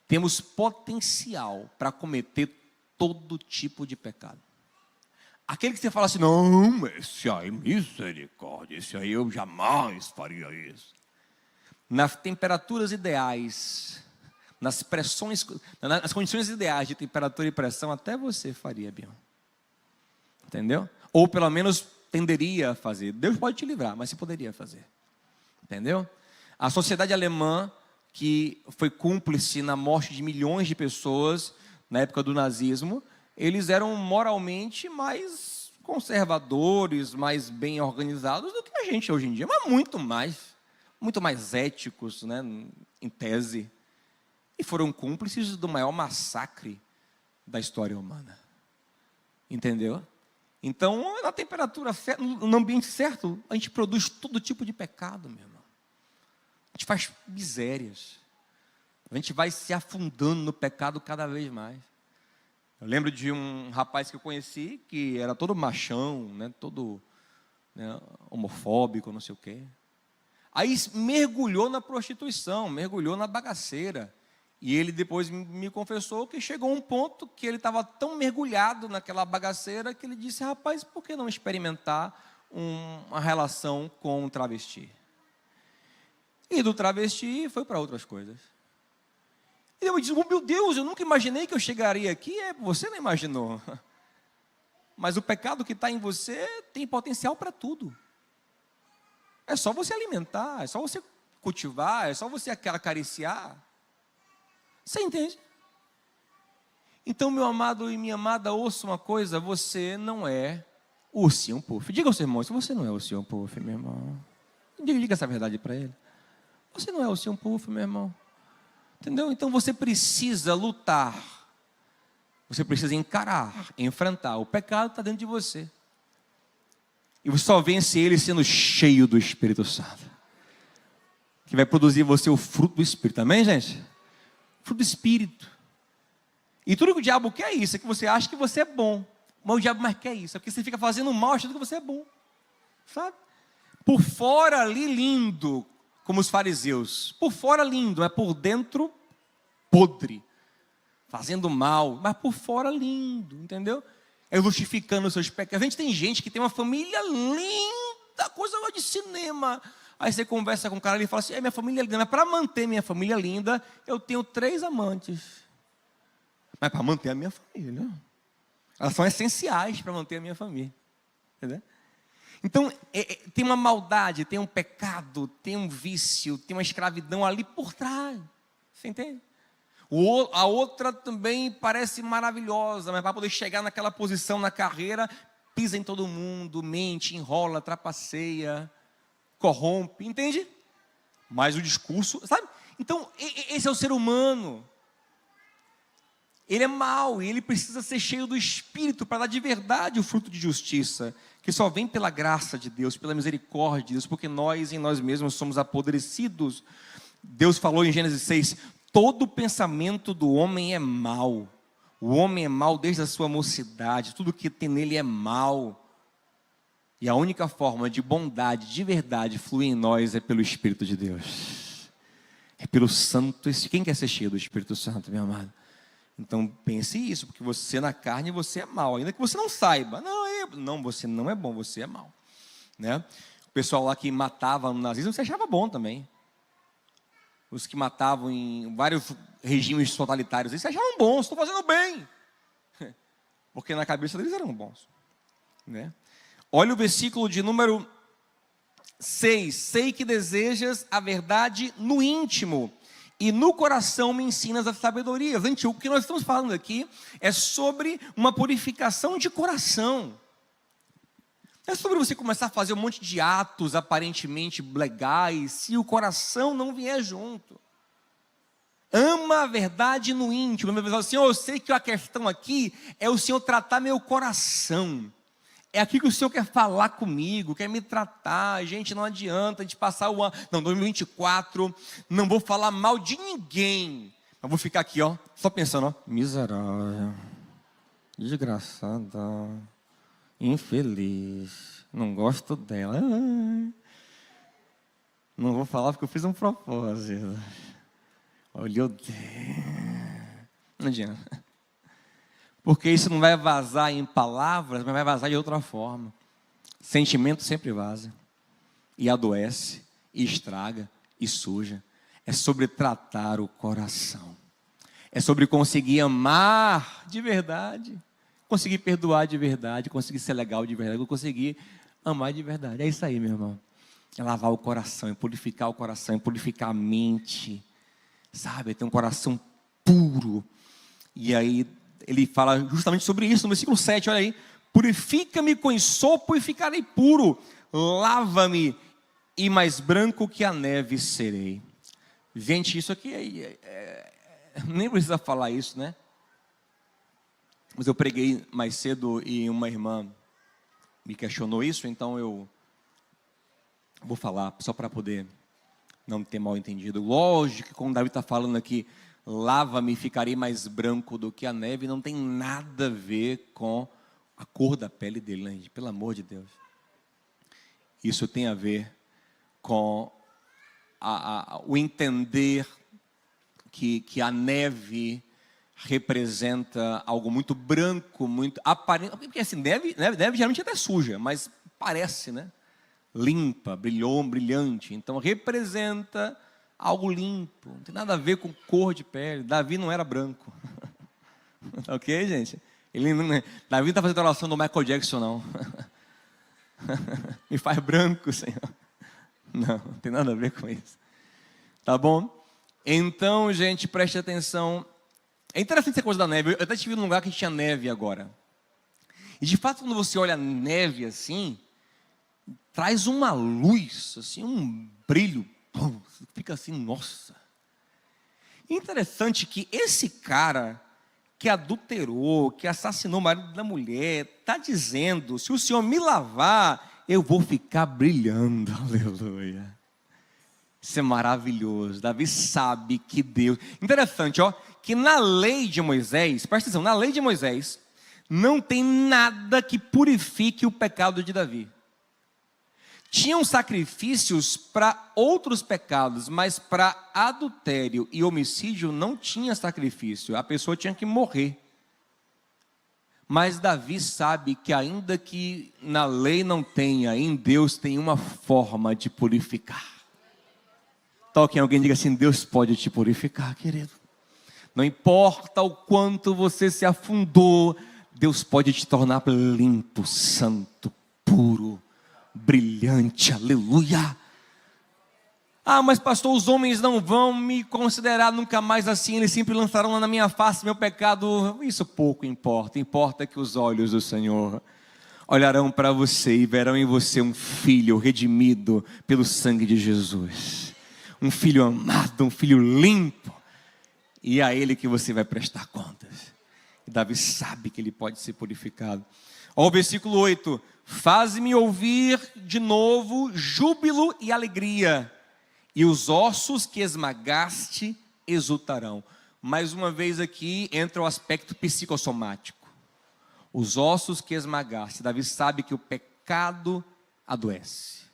temos potencial para cometer todo tipo de pecado. Aquele que você fala assim, não, esse aí, misericórdia, esse aí eu jamais faria isso. Nas temperaturas ideais, nas condições ideais de temperatura e pressão, até você faria, Bion. Entendeu? Ou pelo menos tenderia a fazer. Deus pode te livrar, mas você poderia fazer. Entendeu? A sociedade alemã, que foi cúmplice na morte de milhões de pessoas na época do nazismo, eles eram moralmente mais conservadores, mais bem organizados do que a gente hoje em dia, mas muito mais éticos, né, em tese. E foram cúmplices do maior massacre da história humana. Entendeu? Então, na temperatura certa, no ambiente certo, a gente produz todo tipo de pecado, meu irmão. A gente faz misérias. A gente vai se afundando no pecado cada vez mais. Eu lembro de um rapaz que eu conheci, que era todo machão, né, todo, né, homofóbico, não sei o quê. Aí mergulhou na prostituição, mergulhou na bagaceira. E ele depois me confessou que chegou a um ponto que ele estava tão mergulhado naquela bagaceira que ele disse: rapaz, por que não experimentar uma relação com um travesti? E do travesti foi para outras coisas. E eu disse: oh, meu Deus, eu nunca imaginei que eu chegaria aqui. Você não imaginou. Mas o pecado que está em você tem potencial para tudo. É só você alimentar, é só você cultivar, é só você acariciar. Você entende? Então, meu amado e minha amada, ouça uma coisa: você não é o ursinho puff. Diga ao seu irmão: você não é o ursinho puff, meu irmão. Diga essa verdade para ele. Você não é o ursinho puff, meu irmão. Entendeu? Então você precisa lutar. Você precisa encarar, enfrentar. O pecado está dentro de você. E você só vence ele sendo cheio do Espírito Santo, que vai produzir em você o fruto do Espírito. Amém, gente? Fruto do Espírito. E tudo que o diabo quer é isso, é que você acha que você é bom. Mas o diabo mais quer isso, é porque você fica fazendo mal achando que você é bom. Sabe? Por fora ali lindo, como os fariseus. Por fora lindo, mas por dentro podre. Fazendo mal, mas por fora lindo, entendeu? É justificando os seus pecados. A gente tem gente que tem uma família linda, coisa de cinema. Aí você conversa com o cara e ele fala assim: minha família é linda, mas para manter minha família linda, eu tenho 3 amantes. Mas para manter a minha família, elas são essenciais para manter a minha família. Entendeu? Então, tem uma maldade, tem um pecado, tem um vício, tem uma escravidão ali por trás. Você entende? A outra também parece maravilhosa, mas para poder chegar naquela posição na carreira, pisa em todo mundo, mente, enrola, trapaceia, corrompe, entende? Mas o discurso, sabe? Então, esse é o ser humano. Ele é mau e ele precisa ser cheio do Espírito para dar de verdade o fruto de justiça, que só vem pela graça de Deus, pela misericórdia de Deus, porque nós em nós mesmos somos apodrecidos. Deus falou em Gênesis 6, todo pensamento do homem é mau. O homem é mau desde a sua mocidade, tudo que tem nele é mau. E a única forma de bondade, de verdade, fluir em nós é pelo Espírito de Deus. É pelo Santo Espírito. Quem quer ser cheio do Espírito Santo, meu amado? Então pense isso, porque você na carne você é mau, ainda que você não saiba. Não, você não é bom, você é mau, né? O pessoal lá que matava no nazismo, você achava bom também. Os que matavam em vários regimes totalitários, eles se achavam bons, estou fazendo bem. Porque na cabeça deles eram bons, né? Olha o versículo de número 6. Sei que desejas a verdade no íntimo, e no coração me ensinas a sabedoria. Gente, o que nós estamos falando aqui é sobre uma purificação de coração. É sobre você começar a fazer um monte de atos aparentemente legais, se o coração não vier junto. Ama a verdade no íntimo. Senhor, eu sei que a questão aqui é o Senhor tratar meu coração. É aqui que o Senhor quer falar comigo, quer me tratar. Gente, não adianta a gente passar o ano, 2024, não vou falar mal de ninguém. Mas vou ficar aqui, só pensando, miserável, desgraçada, infeliz, não gosto dela. Não vou falar porque eu fiz um propósito. Olha, não adianta. Porque isso não vai vazar em palavras, mas vai vazar de outra forma. Sentimento sempre vaza. E adoece, e estraga, e suja. É sobre tratar o coração. É sobre conseguir amar de verdade. Conseguir perdoar de verdade. Conseguir ser legal de verdade. Conseguir amar de verdade. É isso aí, meu irmão. É lavar o coração, é purificar o coração, é purificar a mente. Sabe, é ter um coração puro. E aí ele fala justamente sobre isso no versículo 7, olha aí. Purifica-me com esopo e ficarei puro. Lava-me e mais branco que a neve serei. Gente, isso aqui nem precisa falar isso, né? Mas eu preguei mais cedo e uma irmã me questionou isso, então eu vou falar só para poder não ter mal entendido. Lógico que quando Davi está falando aqui, lava-me e ficarei mais branco do que a neve, não tem nada a ver com a cor da pele dele, né, gente? Pelo amor de Deus. Isso tem a ver com o entender que a neve representa algo muito branco, muito aparente, porque assim, neve geralmente até suja, mas parece, né? Limpa, brilhante, então representa algo limpo, não tem nada a ver com cor de pele. Davi não era branco. Ok, gente? Davi não está fazendo oração do Michael Jackson, não. Me faz branco, Senhor. Não tem nada a ver com isso. Tá bom? Então, gente, preste atenção. É interessante essa coisa da neve. Eu até estive num lugar que tinha neve agora. E de fato, quando você olha a neve assim, traz uma luz, assim, um brilho. Fica assim, nossa. Interessante que esse cara que adulterou, que assassinou o marido da mulher, está dizendo: se o Senhor me lavar, eu vou ficar brilhando. Aleluia. Isso é maravilhoso. Davi sabe que Deus... Interessante, ó, que na lei de Moisés, presta atenção, na lei de Moisés, não tem nada que purifique o pecado de Davi. Tinham sacrifícios para outros pecados, mas para adultério e homicídio não tinha sacrifício. A pessoa tinha que morrer. Mas Davi sabe que ainda que na lei não tenha, em Deus tem uma forma de purificar. Toque em alguém e diga assim: Deus pode te purificar, querido. Não importa o quanto você se afundou, Deus pode te tornar limpo, santo, puro, brilhante, aleluia. Ah, mas pastor, os homens não vão me considerar nunca mais assim, eles sempre lançarão na minha face meu pecado. Isso pouco importa, importa que os olhos do Senhor olharão para você e verão em você um filho redimido pelo sangue de Jesus. Um filho amado, um filho limpo, e é a ele que você vai prestar contas. E Davi sabe que ele pode ser purificado. Ó, o versículo 8: faz-me ouvir de novo júbilo e alegria, e os ossos que esmagaste exultarão. Mais uma vez aqui entra o aspecto psicossomático. Os ossos que esmagaste. Davi sabe que o pecado adoece.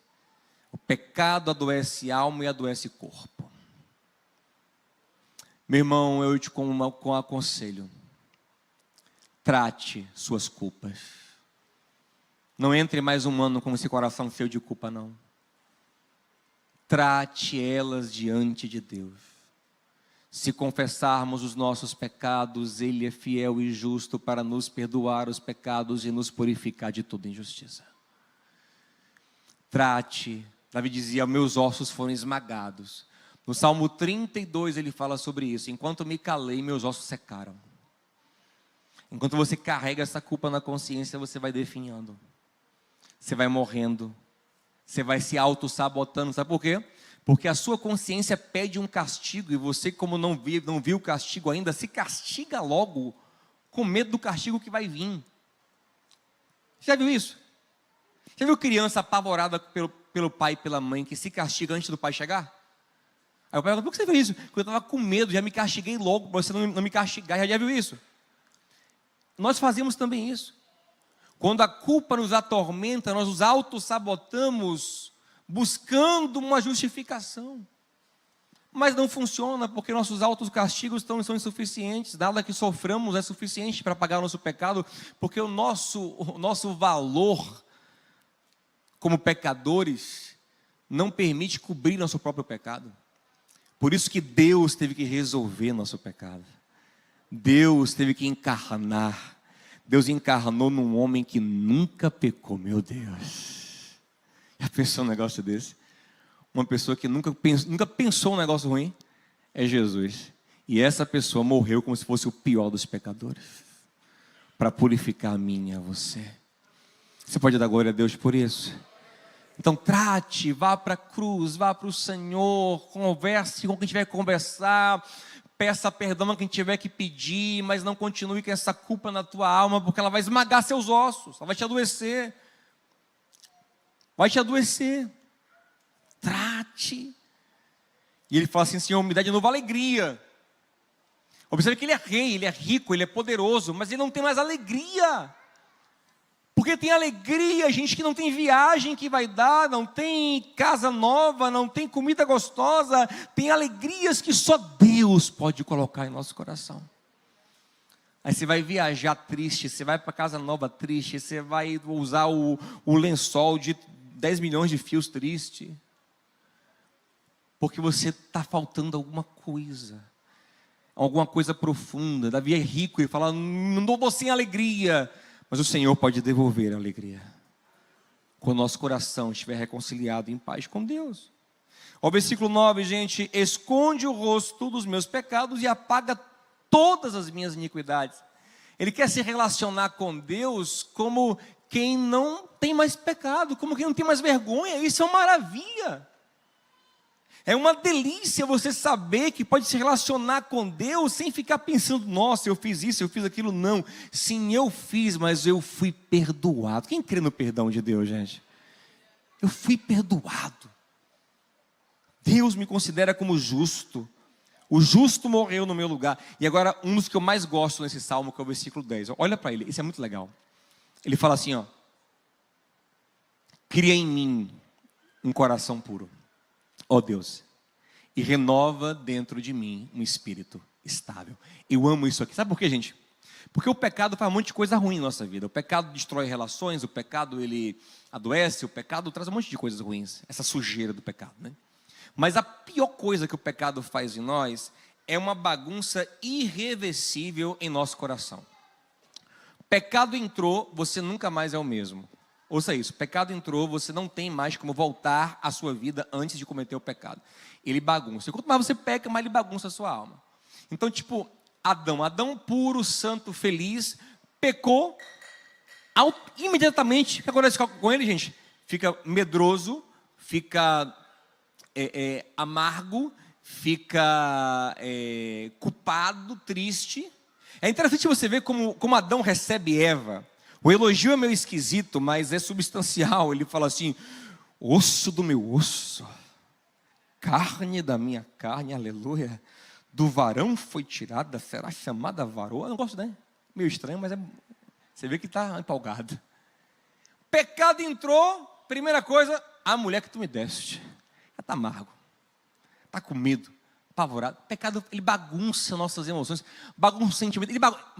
O pecado adoece alma e adoece corpo. Meu irmão, eu te aconselho: trate suas culpas. Não entre mais um ano com esse coração cheio de culpa, não. Trate elas diante de Deus. Se confessarmos os nossos pecados, Ele é fiel e justo para nos perdoar os pecados e nos purificar de toda injustiça. Trate. Davi dizia: meus ossos foram esmagados. No Salmo 32 ele fala sobre isso: enquanto me calei, meus ossos secaram. Enquanto você carrega essa culpa na consciência, você vai definhando, você vai morrendo, você vai se auto-sabotando. Sabe por quê? Porque a sua consciência pede um castigo, e você, como não viu o castigo ainda, se castiga logo, com medo do castigo que vai vir. Já viu isso? Já viu criança apavorada pelo pai e pela mãe, que se castiga antes do pai chegar? Aí o pai fala: por que você fez isso? Porque eu estava com medo, já me castiguei logo, para você não me castigar. Já viu isso? Nós fazemos também isso. Quando a culpa nos atormenta, nós nos auto-sabotamos, buscando uma justificação. Mas não funciona, porque nossos autocastigos são insuficientes. Nada que soframos é suficiente para pagar o nosso pecado, porque o nosso valor como pecadores não permite cobrir nosso próprio pecado. Por isso que Deus teve que resolver nosso pecado. Deus teve que encarnar. Deus encarnou num homem que nunca pecou. Meu Deus. Já pensou um negócio desse? Uma pessoa que nunca pensou um negócio ruim é Jesus. E essa pessoa morreu como se fosse o pior dos pecadores, para purificar a mim e a você. Você pode dar glória a Deus por isso? Então vá para a cruz, vá para o Senhor, converse com quem tiver que conversar, peça perdão a quem tiver que pedir, mas não continue com essa culpa na tua alma, porque ela vai esmagar seus ossos, ela vai te adoecer. Vai te adoecer. Trate. E ele fala assim: Senhor, me dá de novo alegria. Observe que ele é rei, ele é rico, ele é poderoso, mas ele não tem mais alegria. Porque tem alegria, gente que não tem viagem que vai dar, não tem casa nova, não tem comida gostosa, tem alegrias que só Deus pode colocar em nosso coração. Aí você vai viajar triste, você vai para casa nova triste, você vai usar o lençol de 10 milhões de fios triste, porque você está faltando alguma coisa profunda. Davi é rico e fala: não estou sem alegria. Mas o Senhor pode devolver a alegria quando nosso coração estiver reconciliado em paz com Deus. O versículo 9, gente: esconde o rosto dos meus pecados e apaga todas as minhas iniquidades. Ele quer se relacionar com Deus como quem não tem mais pecado, como quem não tem mais vergonha. Isso é uma maravilha. É uma delícia você saber que pode se relacionar com Deus sem ficar pensando: nossa, eu fiz isso, eu fiz aquilo. Não, sim, eu fiz, mas eu fui perdoado. Quem crê no perdão de Deus, gente? Eu fui perdoado. Deus me considera como justo. O justo morreu no meu lugar. E agora, um dos que eu mais gosto nesse salmo, que é o versículo 10. Olha para ele, isso é muito legal. Ele fala assim, ó: cria em mim um coração puro, ó Deus, e renova dentro de mim um espírito estável. Eu amo isso aqui. Sabe por quê, gente? Porque o pecado faz um monte de coisa ruim na nossa vida. O pecado destrói relações, o pecado ele adoece, o pecado traz um monte de coisas ruins. Essa sujeira do pecado, né? Mas a pior coisa que o pecado faz em nós é uma bagunça irreversível em nosso coração. Pecado entrou, você nunca mais é o mesmo. Ouça isso: pecado entrou, você não tem mais como voltar à sua vida antes de cometer o pecado. Ele bagunça. Quanto mais você peca, mais ele bagunça a sua alma. Então, tipo, Adão puro, santo, feliz, pecou, imediatamente, o que acontece com ele, gente? Fica medroso, fica amargo, fica culpado, triste. É interessante você ver como Adão recebe Eva. O elogio é meio esquisito, mas é substancial. Ele fala assim: osso do meu osso, carne da minha carne, aleluia. Do varão foi tirada, será chamada varoa. Eu não gosto, né? Meio estranho, mas você vê que está empolgado. Pecado entrou, primeira coisa: a mulher que tu me deste. Ela está amargo, está com medo, apavorado. Pecado, ele bagunça nossas emoções, bagunça o sentimento.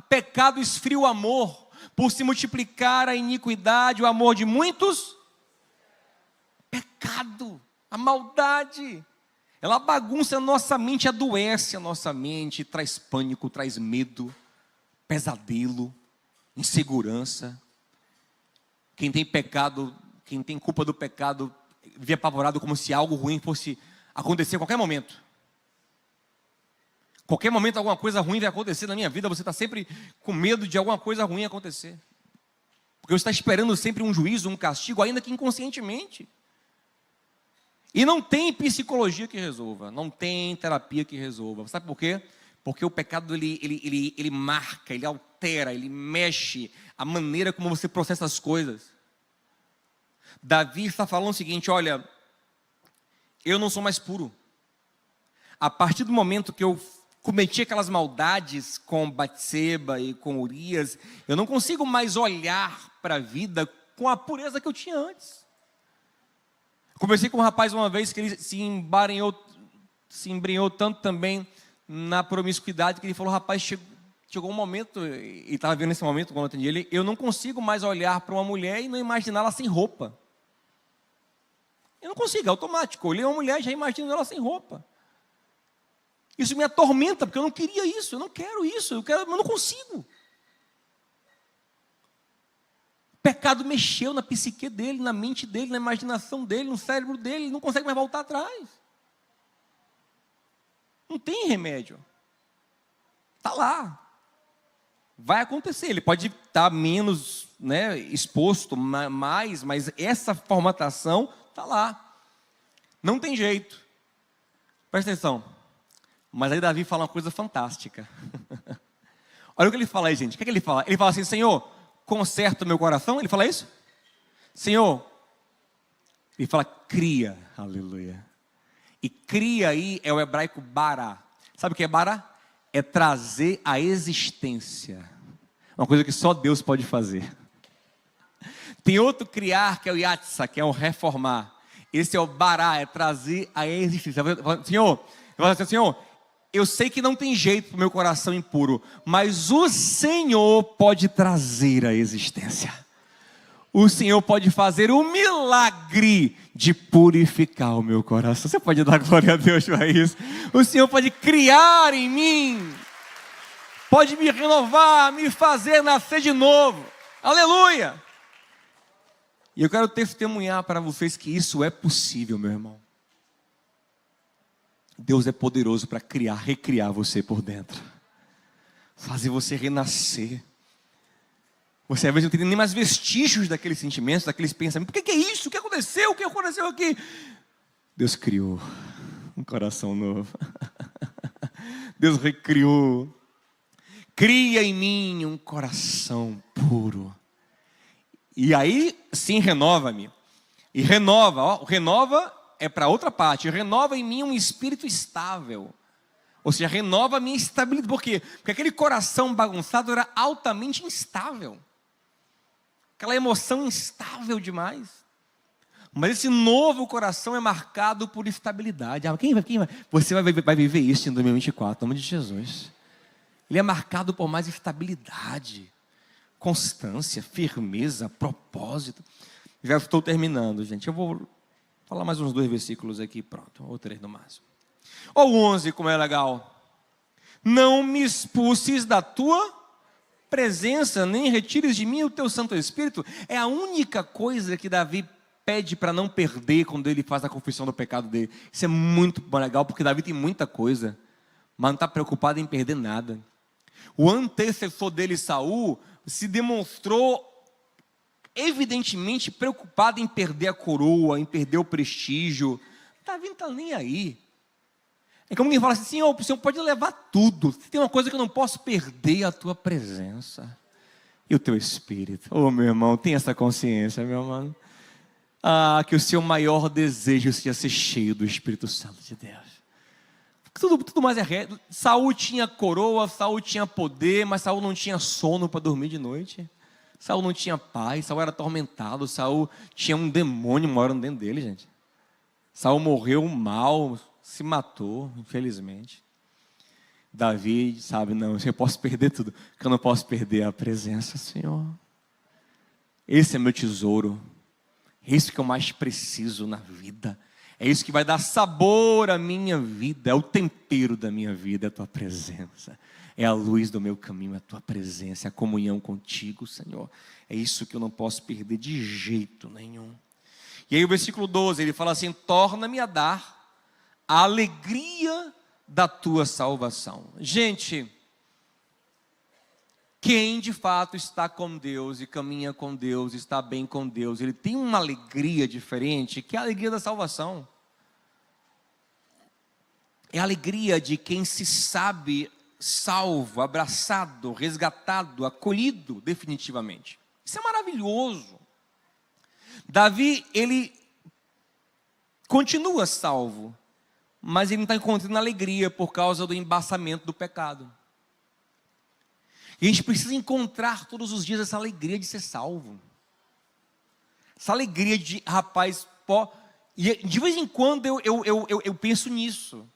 Pecado esfria o amor. Por se multiplicar a iniquidade, o amor de muitos. Pecado, a maldade, ela bagunça a nossa mente, adoece a nossa mente, traz pânico, traz medo, pesadelo, insegurança. Quem tem pecado, quem tem culpa do pecado, vive apavorado como se algo ruim fosse acontecer a qualquer momento. Qualquer momento alguma coisa ruim vai acontecer na minha vida. Você está sempre com medo de alguma coisa ruim acontecer, porque você está esperando sempre um juízo, um castigo, ainda que inconscientemente. E não tem psicologia que resolva, não tem terapia que resolva. Sabe por quê? Porque o pecado ele marca, ele altera, ele mexe a maneira como você processa as coisas. Davi está falando o seguinte: olha, eu não sou mais puro. A partir do momento que eu cometi aquelas maldades com Batseba e com Urias, eu não consigo mais olhar para a vida com a pureza que eu tinha antes. Conversei com um rapaz uma vez que ele se embrenhou tanto também na promiscuidade, que ele falou: rapaz, chegou um momento, e estava vendo esse momento quando eu atendi ele, eu não consigo mais olhar para uma mulher e não imaginá-la sem roupa. Eu não consigo, é automático. Eu olhei uma mulher e já imagino ela sem roupa. Isso me atormenta, porque eu não queria isso, eu não quero isso, mas não consigo. O pecado mexeu na psique dele, na mente dele, na imaginação dele, no cérebro dele, ele não consegue mais voltar atrás. Não tem remédio. Está lá. Vai acontecer, ele pode estar menos, né, exposto, mais, mas essa formatação está lá. Não tem jeito. Presta atenção. Mas aí Davi fala uma coisa fantástica. Olha o que ele fala aí, gente. O que é que ele fala? Ele fala assim: Senhor, conserta o meu coração. Ele fala isso? Senhor, ele fala cria, aleluia. E cria aí é o hebraico bara. Sabe o que é bara? É trazer a existência. Uma coisa que só Deus pode fazer. Tem outro criar que é o yatsa, que é o reformar. Esse é o bará, é trazer a existência. Senhor, eu sei que não tem jeito para o meu coração impuro, mas o Senhor pode trazer a existência. O Senhor pode fazer o milagre de purificar o meu coração. Você pode dar glória a Deus para isso? O Senhor pode criar em mim, pode me renovar, me fazer nascer de novo. Aleluia! E eu quero testemunhar para vocês que isso é possível, meu irmão. Deus é poderoso para criar, recriar você por dentro, fazer você renascer. Você às vezes não tem nem mais vestígios daqueles sentimentos, daqueles pensamentos. Por que é isso? O que aconteceu? O que aconteceu aqui? Deus criou um coração novo. Deus recriou. Cria em mim um coração puro. E aí sim renova-me. E renova, ó, renova é para outra parte. Renova em mim um espírito estável. Ou seja, renova a minha estabilidade. Por quê? Porque aquele coração bagunçado era altamente instável. Aquela emoção instável demais. Mas esse novo coração é marcado por estabilidade. Quem vai? Você vai viver isso em 2024, em nome de Jesus. Ele é marcado por mais estabilidade, constância, firmeza, propósito. Já estou terminando, gente. Eu vou falar mais uns 2 versículos aqui, pronto. Ou 3 no máximo. Ou 11, como é legal. Não me expulses da tua presença, nem retires de mim o teu Santo Espírito. É a única coisa que Davi pede para não perder quando ele faz a confissão do pecado dele. Isso é muito legal, porque Davi tem muita coisa, mas não está preocupado em perder nada. O antecessor dele, Saul, se demonstrou evidentemente preocupado em perder a coroa, em perder o prestígio. Davi não está nem aí. É como quem fala assim: Senhor, o Senhor pode levar tudo. Tem uma coisa que eu não posso perder: a tua presença e o teu Espírito. Oh, meu irmão, tem essa consciência, meu irmão. Que o seu maior desejo seja ser cheio do Espírito Santo de Deus. Tudo mais é reto. Saul tinha coroa, Saul tinha poder, mas Saul não tinha sono para dormir de noite. Saul não tinha paz, Saul era atormentado, Saul tinha um demônio morando dentro dele, gente. Saul morreu mal, se matou, infelizmente. Davi sabe, não, eu posso perder tudo, que eu não posso perder a presença, Senhor. Esse é meu tesouro, é isso que eu mais preciso na vida, é isso que vai dar sabor à minha vida, é o tempero da minha vida, é a tua presença, é a luz do meu caminho, é a tua presença, é a comunhão contigo, Senhor. É isso que eu não posso perder de jeito nenhum. E aí o versículo 12, ele fala assim: torna-me a dar a alegria da tua salvação. Gente, quem de fato está com Deus e caminha com Deus, está bem com Deus, ele tem uma alegria diferente, que é a alegria da salvação. É a alegria de quem se sabe salvo, abraçado, resgatado, acolhido definitivamente. Isso é maravilhoso. Davi, ele continua salvo, mas ele não está encontrando alegria por causa do embaçamento do pecado. E a gente precisa encontrar todos os dias essa alegria de ser salvo. Essa alegria de, rapaz, e de vez em quando eu penso nisso.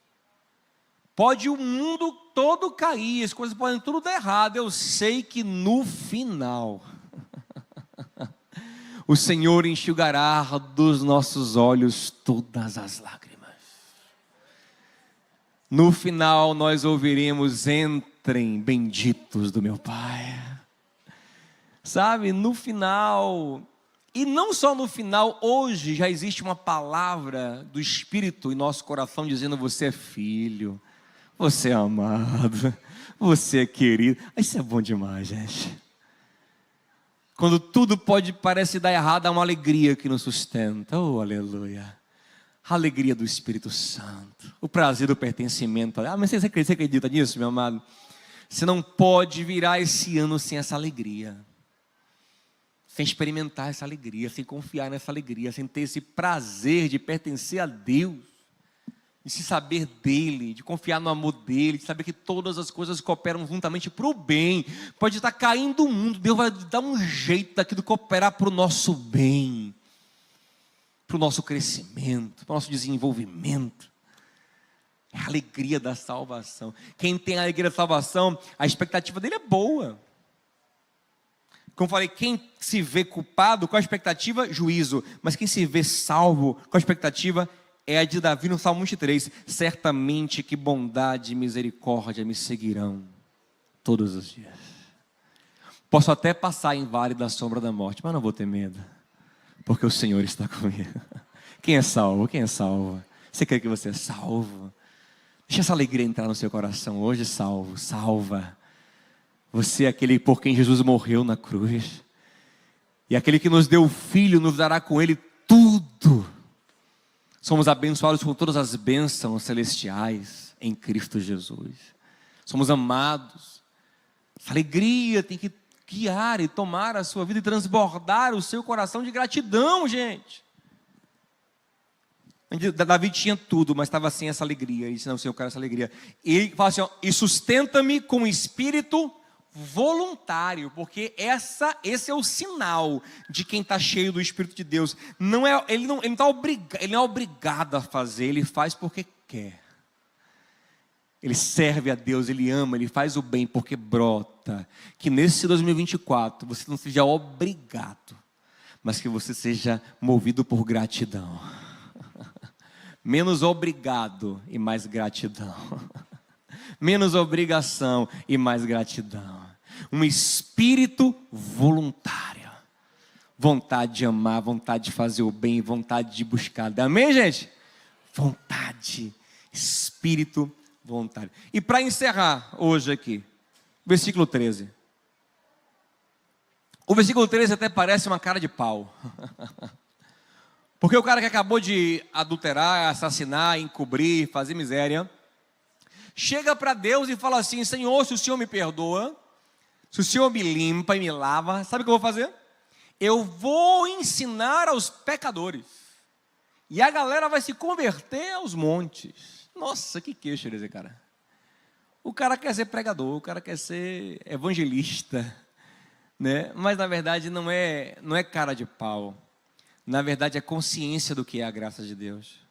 Pode o mundo todo cair, as coisas podem tudo dar errado. Eu sei que no final o Senhor enxugará dos nossos olhos todas as lágrimas. No final nós ouviremos: entrem benditos do meu Pai. Sabe, no final, e não só no final, hoje já existe uma palavra do Espírito em nosso coração dizendo: você é filho, você é amado, você é querido. Isso é bom demais, gente. Quando tudo parece dar errado, há uma alegria que nos sustenta. Oh, aleluia. A alegria do Espírito Santo, o prazer do pertencimento. Mas você acredita nisso, meu amado? Você não pode virar esse ano sem essa alegria, sem experimentar essa alegria, sem confiar nessa alegria, sem ter esse prazer de pertencer a Deus, de se saber dEle, de confiar no amor dEle, de saber que todas as coisas cooperam juntamente para o bem. Pode estar caindo o mundo, Deus vai dar um jeito daquilo cooperar para o nosso bem, para o nosso crescimento, para o nosso desenvolvimento. É a alegria da salvação. Quem tem a alegria da salvação, a expectativa dele é boa. Como falei, quem se vê culpado, com a expectativa, juízo. Mas quem se vê salvo, com a expectativa, é a de Davi no Salmo 23. Certamente que bondade e misericórdia me seguirão todos os dias. Posso até passar em vale da sombra da morte, mas não vou ter medo, porque o Senhor está comigo. Quem é salvo? Quem é salvo? Você crê que você é salvo? Deixa essa alegria entrar no seu coração hoje, salvo, salva. Você é aquele por quem Jesus morreu na cruz. E aquele que nos deu o Filho, nos dará com Ele tudo. Somos abençoados com todas as bênçãos celestiais em Cristo Jesus. Somos amados. Essa alegria tem que guiar e tomar a sua vida e transbordar o seu coração de gratidão, gente. Davi tinha tudo, mas estava sem essa alegria. Ele disse, não, Senhor, eu quero essa alegria. E ele fala assim, e sustenta-me com espírito voluntário, porque esse é o sinal de quem está cheio do Espírito de Deus. Ele não é obrigado a fazer, ele faz porque quer. Ele serve a Deus, ele ama, ele faz o bem porque brota. Que nesse 2024 você não seja obrigado, mas que você seja movido por gratidão. Menos obrigado e mais gratidão. Menos obrigação e mais gratidão. Um espírito voluntário. Vontade de amar, vontade de fazer o bem, vontade de buscar. Amém, gente? Vontade, espírito voluntário. E para encerrar hoje aqui, versículo 13. O versículo 13 até parece uma cara de pau. Porque o cara que acabou de adulterar, assassinar, encobrir, fazer miséria, chega para Deus e fala assim, Senhor, se o Senhor me perdoa, se o Senhor me limpa e me lava, sabe o que eu vou fazer? Eu vou ensinar aos pecadores. E a galera vai se converter aos montes. Nossa, que queixo desse cara. O cara quer ser pregador, o cara quer ser evangelista, né? Mas na verdade não é cara de pau. Na verdade, é consciência do que é a graça de Deus.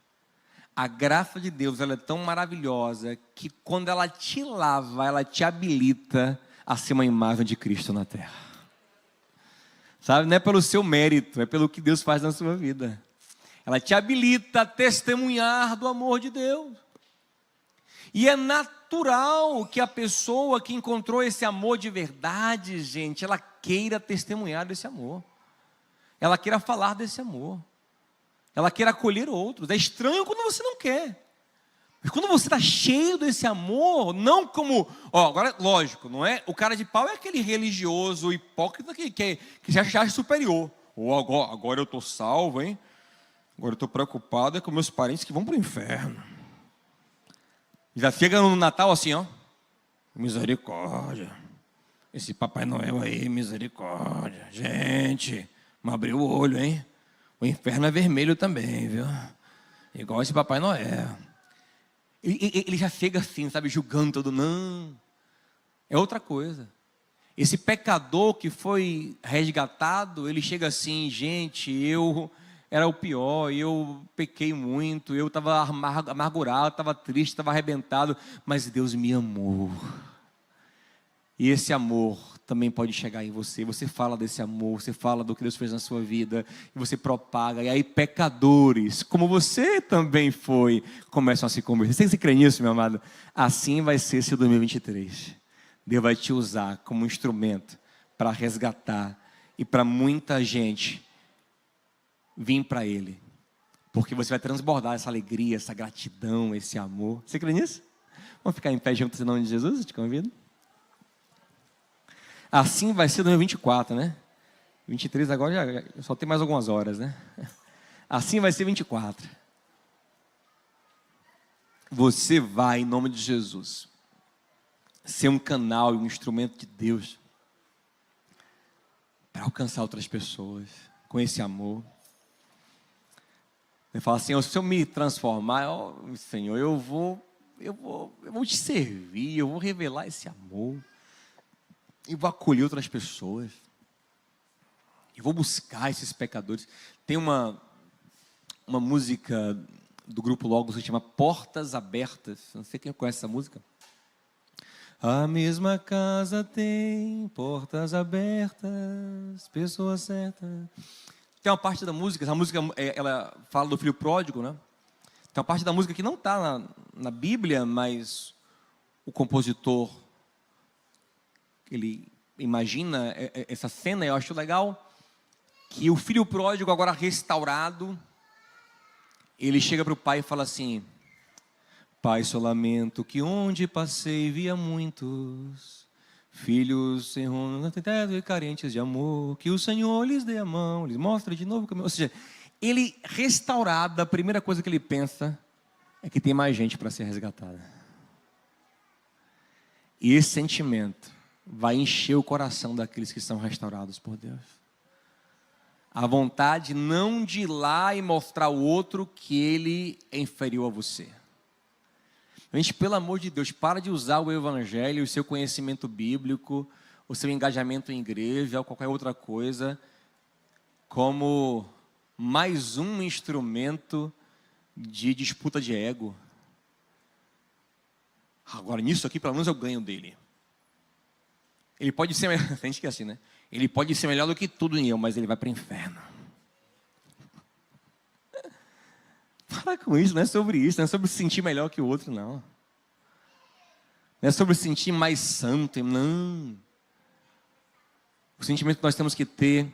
A graça de Deus, ela é tão maravilhosa que quando ela te lava, ela te habilita a ser uma imagem de Cristo na terra. Sabe? Não é pelo seu mérito, é pelo que Deus faz na sua vida. Ela te habilita a testemunhar do amor de Deus. E é natural que a pessoa que encontrou esse amor de verdade, gente, ela queira testemunhar desse amor. Ela queira falar desse amor. Ela queira acolher outros. É estranho quando você não quer. Mas quando você está cheio desse amor, não como... agora, lógico, não é? O cara de pau é aquele religioso, hipócrita que se acha superior. Agora eu estou salvo, hein? Agora eu estou preocupado com meus parentes que vão para o inferno. Já chega no Natal assim, ó. Misericórdia. Esse Papai Noel aí, misericórdia. Gente... Mas abriu o olho, hein? O inferno é vermelho também, viu? Igual esse Papai Noel. Ele já chega assim, sabe? Julgando todo. Não. É outra coisa. Esse pecador que foi resgatado, ele chega assim, gente, eu era o pior, eu pequei muito, eu estava amargurado, estava triste, estava arrebentado, mas Deus me amou. E esse amor também pode chegar em você. Você fala desse amor, você fala do que Deus fez na sua vida, e você propaga, e aí pecadores, como você também foi, começam a se converter. Você crê nisso, meu amado? Assim vai ser esse 2023. Deus vai te usar como instrumento para resgatar, e para muita gente vir para Ele. Porque você vai transbordar essa alegria, essa gratidão, esse amor. Você crê nisso? Vamos ficar em pé juntos em nome de Jesus? Eu te convido. Assim vai ser 2024, né? 23 agora já só tem mais algumas horas, né? Assim vai ser 24. você vai, em nome de Jesus, ser um canal e um instrumento de Deus para alcançar outras pessoas com esse amor. Ele fala assim: se eu me transformar, Senhor, eu vou te servir, eu vou revelar esse amor, e vou acolher outras pessoas, e vou buscar esses pecadores. Tem uma música do grupo Logos que se chama Portas Abertas. Não sei quem conhece essa música. A mesma casa tem portas abertas, pessoas certas. Tem uma parte da música, essa música ela fala do filho pródigo, né? Tem uma parte da música que não está na Bíblia, mas o compositor, ele imagina essa cena, e eu acho legal, que o filho pródigo, agora restaurado, ele chega para o pai e fala assim: Pai, só lamento que onde passei via muitos filhos sem rumo e carentes de amor, que o Senhor lhes dê a mão, lhes mostre de novo o caminho. Ou seja, ele restaurado, a primeira coisa que ele pensa é que tem mais gente para ser resgatada. E esse sentimento vai encher o coração daqueles que são restaurados por Deus. A vontade não de ir lá e mostrar ao outro que ele é inferior a você. Gente, pelo amor de Deus, para de usar o evangelho, o seu conhecimento bíblico, o seu engajamento em igreja ou qualquer outra coisa como mais um instrumento de disputa de ego. Agora, nisso aqui, pelo menos eu ganho dele. Ele pode ser melhor, tem gente que é assim, né? Ele pode ser melhor do que tudo em eu, mas ele vai para o inferno. Para com isso, não é sobre isso, não é sobre se sentir melhor que o outro, não. Não é sobre se sentir mais santo, não. O sentimento que nós temos que ter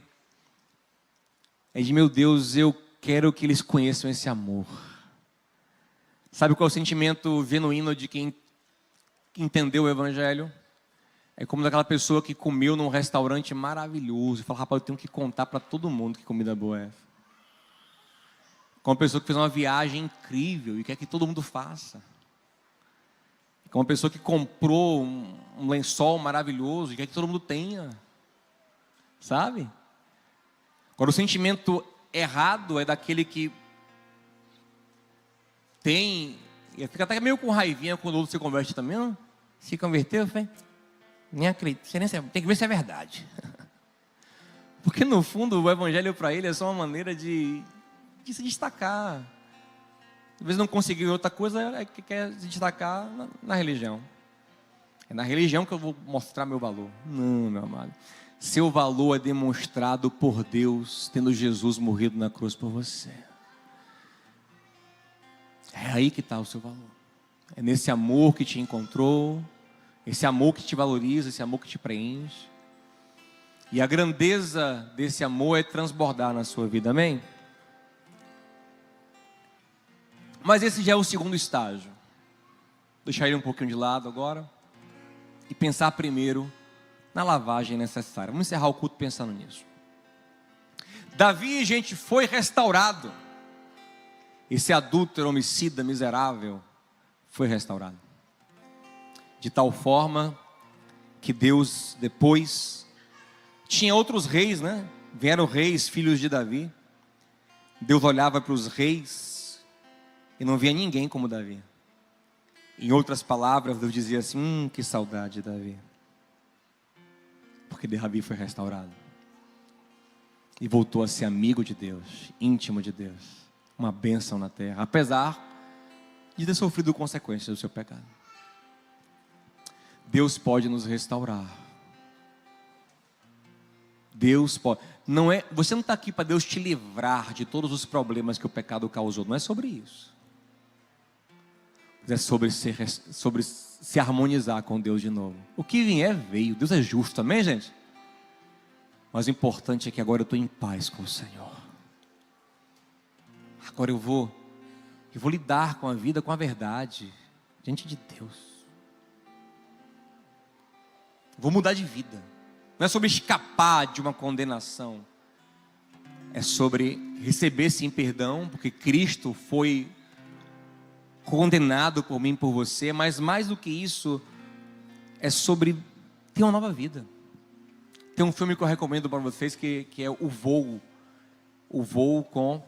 é de: meu Deus, eu quero que eles conheçam esse amor. Sabe qual é o sentimento genuíno de quem entendeu o evangelho? É como daquela pessoa que comeu num restaurante maravilhoso e fala: rapaz, eu tenho que contar para todo mundo que comida boa é essa. Com uma pessoa que fez uma viagem incrível e quer que todo mundo faça. Com uma pessoa que comprou um lençol maravilhoso e quer que todo mundo tenha. Sabe? Agora, o sentimento errado é daquele que tem, e fica até meio com raivinha quando o outro se converte também. Não? Se converteu, foi? Nem acredito. Tem que ver se é verdade. Porque no fundo o evangelho para ele é só uma maneira de se destacar. Às vezes não conseguiu outra coisa, é que quer se destacar na religião. É na religião que eu vou mostrar meu valor. Não, meu amado. Seu valor é demonstrado por Deus, tendo Jesus morrido na cruz por você. É aí que está o seu valor. É nesse amor que te encontrou, esse amor que te valoriza, esse amor que te preenche. E a grandeza desse amor é transbordar na sua vida, amém? Mas esse já é o segundo estágio. Deixar ele um pouquinho de lado agora e pensar primeiro na lavagem necessária. Vamos encerrar o culto pensando nisso. Davi, gente, foi restaurado. Esse adúltero, homicida, miserável, foi restaurado. De tal forma que Deus depois tinha outros reis, né? Vieram reis, filhos de Davi. Deus olhava para os reis e não via ninguém como Davi. Em outras palavras, Deus dizia assim: que saudade de Davi. Porque Davi foi restaurado. E voltou a ser amigo de Deus, íntimo de Deus. Uma bênção na terra, apesar de ter sofrido consequências do seu pecado. Deus pode nos restaurar. Deus pode. Você não está aqui para Deus te livrar de todos os problemas que o pecado causou. Não é sobre isso. É sobre se harmonizar com Deus de novo. O que vier veio. Deus é justo, amém, gente? Mas o importante é que agora eu estou em paz com o Senhor. Agora eu vou lidar com a vida, com a verdade, diante de Deus. Vou mudar de vida. Não é sobre escapar de uma condenação. É sobre receber sim perdão, porque Cristo foi condenado por mim, por você, mas mais do que isso, é sobre ter uma nova vida. Tem um filme que eu recomendo para vocês que é O Voo com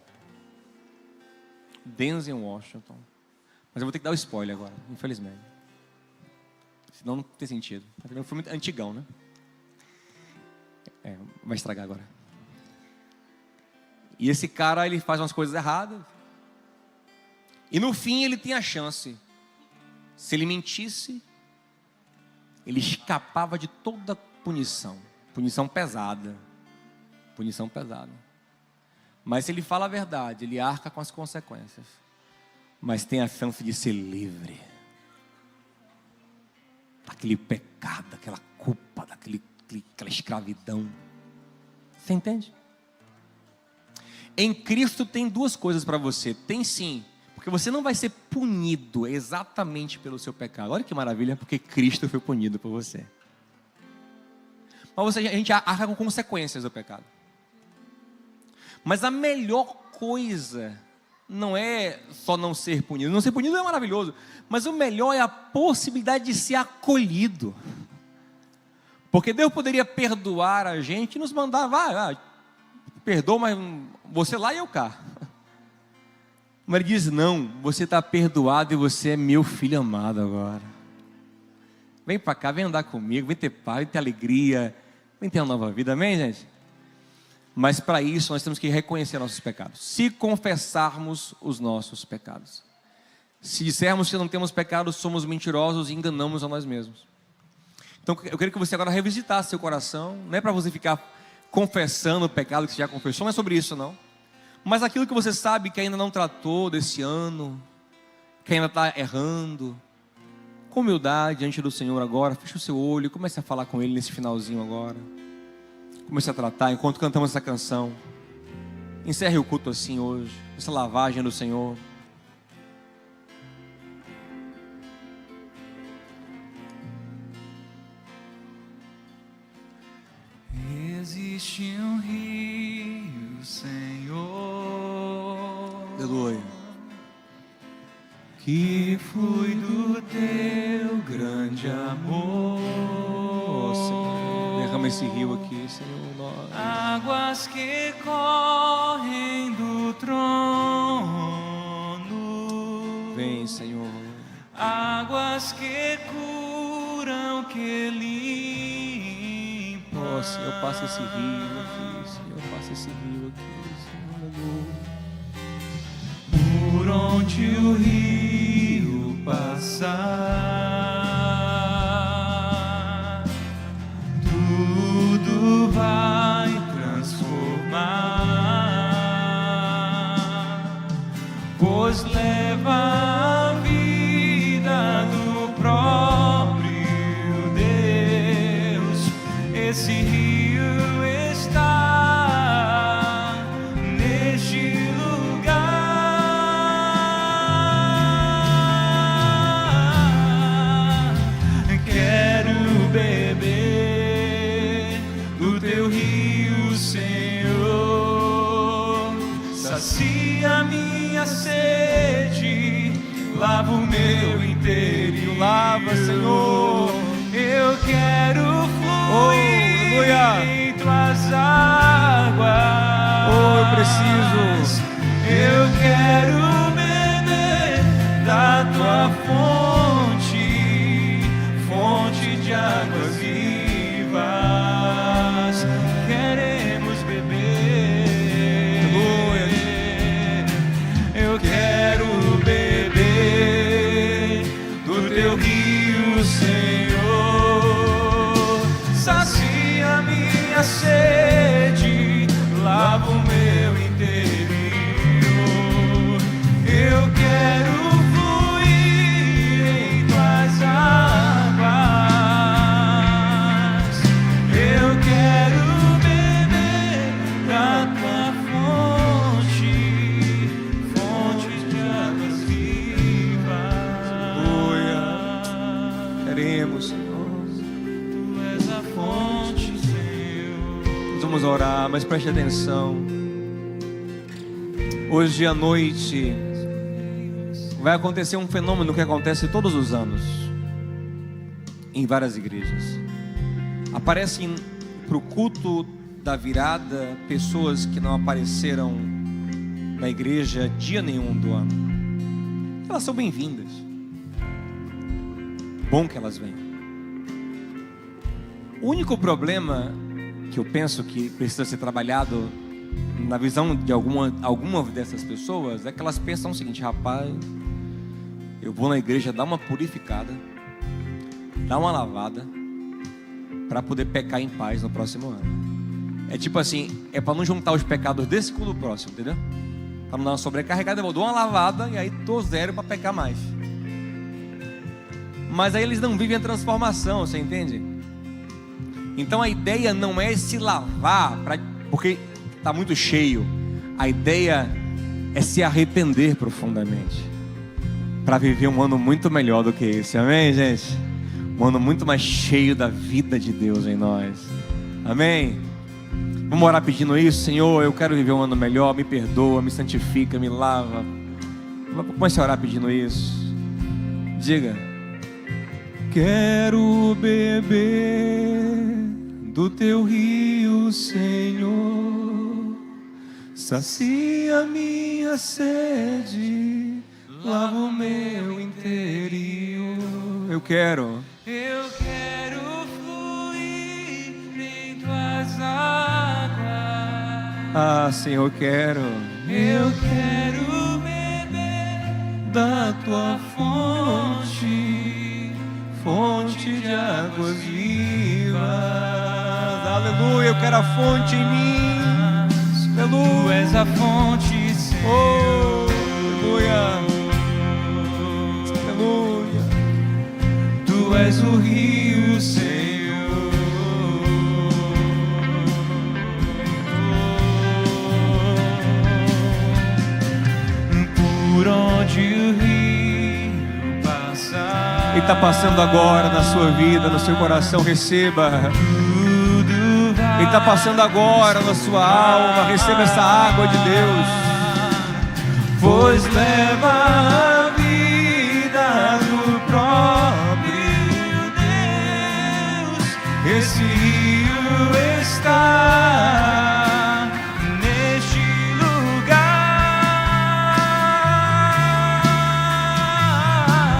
Denzel Washington. Mas eu vou ter que dar o spoiler agora, infelizmente. Senão não tem sentido. É um filme antigão, né? Vai estragar agora. E esse cara, ele faz umas coisas erradas. E no fim ele tem a chance. Se ele mentisse, ele escapava de toda punição. Punição pesada. Punição pesada. Mas se ele fala a verdade, ele arca com as consequências. Mas tem a chance de ser livre. Daquele pecado, daquela culpa, daquela escravidão. Você entende? Em Cristo tem duas coisas para você. Tem sim, porque você não vai ser punido exatamente pelo seu pecado. Olha que maravilha, porque Cristo foi punido por você. Mas a gente arca com consequências do pecado. Mas a melhor coisa não é só não ser punido. Não ser punido é maravilhoso, mas o melhor é a possibilidade de ser acolhido. Porque Deus poderia perdoar a gente e nos mandar, perdoa, mas você lá e eu cá. Mas ele diz, não, você está perdoado e você é meu filho amado agora. Vem para cá, vem andar comigo, vem ter paz, vem ter alegria, vem ter uma nova vida, amém, gente? Mas para isso nós temos que reconhecer nossos pecados. Se confessarmos os nossos pecados. Se dissermos que não temos pecados, somos mentirosos e enganamos a nós mesmos. Então eu quero que você agora revisitasse seu coração. Não é para você ficar confessando o pecado que você já confessou, não é sobre isso não. Mas aquilo que você sabe que ainda não tratou desse ano, que ainda está errando, com humildade diante do Senhor agora, feche o seu olho e comece a falar com Ele nesse finalzinho agora. Comece a tratar enquanto cantamos essa canção. Encerre o culto assim hoje, essa lavagem do Senhor. Existe um rio, Senhor, Aleluia. que flui do teu grande amor. Oh, Senhor, derrama esse rio aqui, Senhor. Águas que correm do trono. Vem, Senhor. Águas que curam, que limpam. Oh, Senhor, passa esse rio aqui, Senhor, passa esse rio aqui, Senhor. Por onde o rio passar, tudo vai transformar, pois leva a vida do próprio Deus. Esse rio está neste lugar. Quero beber do teu rio, Senhor. Sacia minha sede, lava o meu interior. Lava, Senhor. Eu quero fluir em tuas águas. Oh, eu preciso. Eu quero beber da tua fonte, fonte de águas vivas. Queremos beber. Eu quero beber do teu rio, Senhor. Sacia minha sede, lava o meu interior. Eu quero fluir em tuas águas. Eu quero beber da tua fonte, fonte de águas vivas. Queremos, Senhor. Tu és a fonte, Senhor. Nós vamos orar, mas preste atenção. Hoje à noite vai acontecer um fenômeno que acontece todos os anos em várias igrejas. Aparecem para o culto da virada pessoas que não apareceram na igreja dia nenhum do ano. Elas são bem-vindas. Bom que elas venham. O único problema que eu penso que precisa ser trabalhado na visão de alguma dessas pessoas é que elas pensam o seguinte: rapaz, eu vou na igreja dar uma purificada, dar uma lavada, para poder pecar em paz no próximo ano. É tipo assim, é para não juntar os pecados desse com o do próximo, entendeu? Para não dar uma sobrecarregada, eu dou uma lavada e aí tô zero para pecar mais. Mas aí eles não vivem a transformação, você entende? Então a ideia não é se lavar porque está muito cheio. A ideia é se arrepender profundamente, para viver um ano muito melhor do que esse. Amém, gente? Um ano muito mais cheio da vida de Deus em nós. Amém? Vamos orar pedindo isso. Senhor, eu quero viver um ano melhor. Me perdoa, me santifica, me lava. Comece a orar pedindo isso. Diga: quero beber do teu rio, Senhor. Sacia minha sede, lava o meu interior. Eu quero fluir em tuas águas. Ah, Senhor, eu quero beber da tua fonte de águas vivas. Aleluia, eu quero a fonte em mim. Aleluia. Tu és a fonte, Senhor. Oh, aleluia. Aleluia. Tu és o rio, Senhor. Por onde o rio passar. Ele está passando agora na sua vida, no seu coração. Receba. Ele está passando agora na sua alma. Receba essa água de Deus. Pois leva a vida do próprio Deus. Esse rio está neste lugar.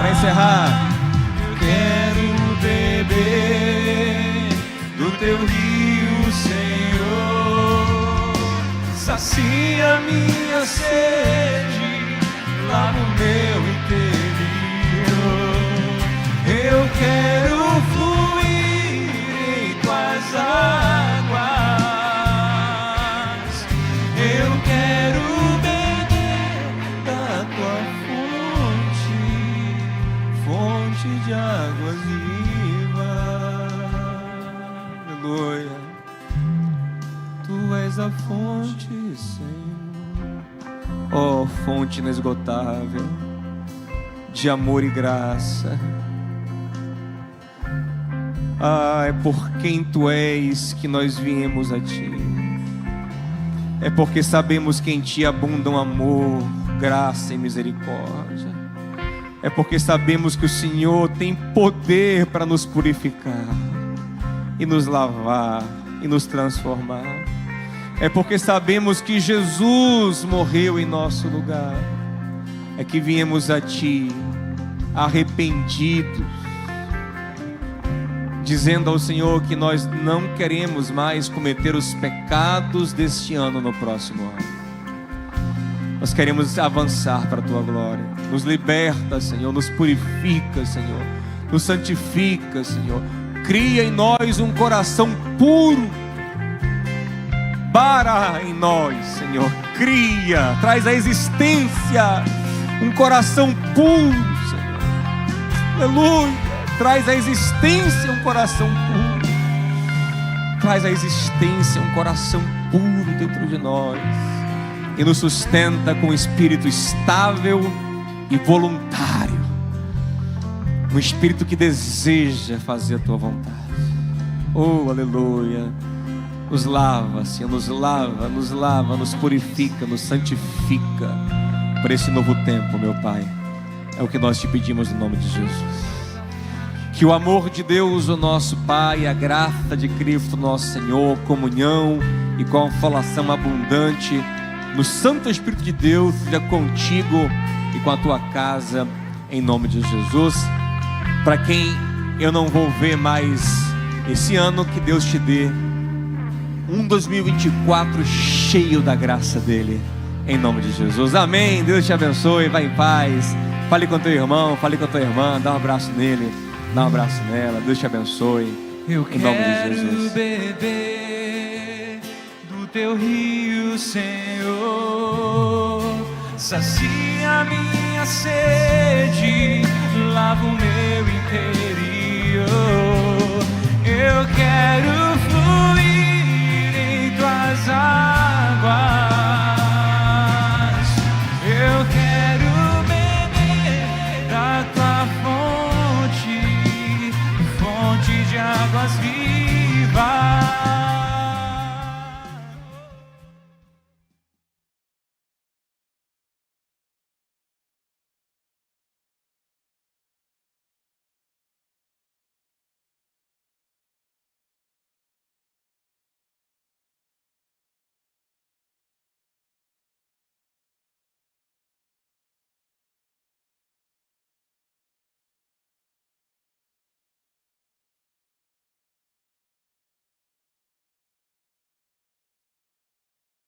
Para encerrar, Quero beber do teu rio, Senhor. Sacia minha sede, lava o meu interior. Eu quero fluir em tuas águas. Eu quero beber da tua fonte de águas vivas. aleluia. Tu és a fonte, Senhor. Oh, fonte inesgotável de amor e graça. Ah, é por quem tu és que nós viemos a ti. É porque sabemos que em ti abundam amor, graça e misericórdia. É porque sabemos que o Senhor tem poder para nos purificar e nos lavar e nos transformar. É porque sabemos que Jesus morreu em nosso lugar. É que viemos a ti arrependidos, dizendo ao Senhor que nós não queremos mais cometer os pecados deste ano no próximo ano. Nós queremos avançar para a tua glória. Nos liberta, Senhor, nos purifica, Senhor, nos santifica, Senhor. Cria em nós um coração puro. Para em nós, Senhor, cria, traz à existência um coração puro, Senhor. Aleluia, traz à existência um coração puro. Traz à existência um coração puro dentro de nós. E nos sustenta com um espírito estável e voluntário. Um espírito que deseja fazer a tua vontade. Oh, aleluia. Nos lava, Senhor, nos lava, nos purifica, nos santifica para esse novo tempo, meu Pai. É o que nós te pedimos no nome de Jesus. Que o amor de Deus, o nosso Pai, a graça de Cristo, nosso Senhor, comunhão e consolação abundante no Santo Espírito de Deus seja contigo e com a tua casa, em nome de Jesus. Para quem eu não vou ver mais esse ano, que Deus te dê um 2024 cheio da graça dele, em nome de Jesus. Amém. Deus te abençoe. Vai em paz. Fale com teu irmão, fale com tua irmã, dá um abraço nele, dá um abraço nela. Deus te abençoe. Eu em nome de quero Jesus. beber do teu rio, Senhor. Sacia minha sede, lava o meu interior. Eu quero fluir em tuas águas.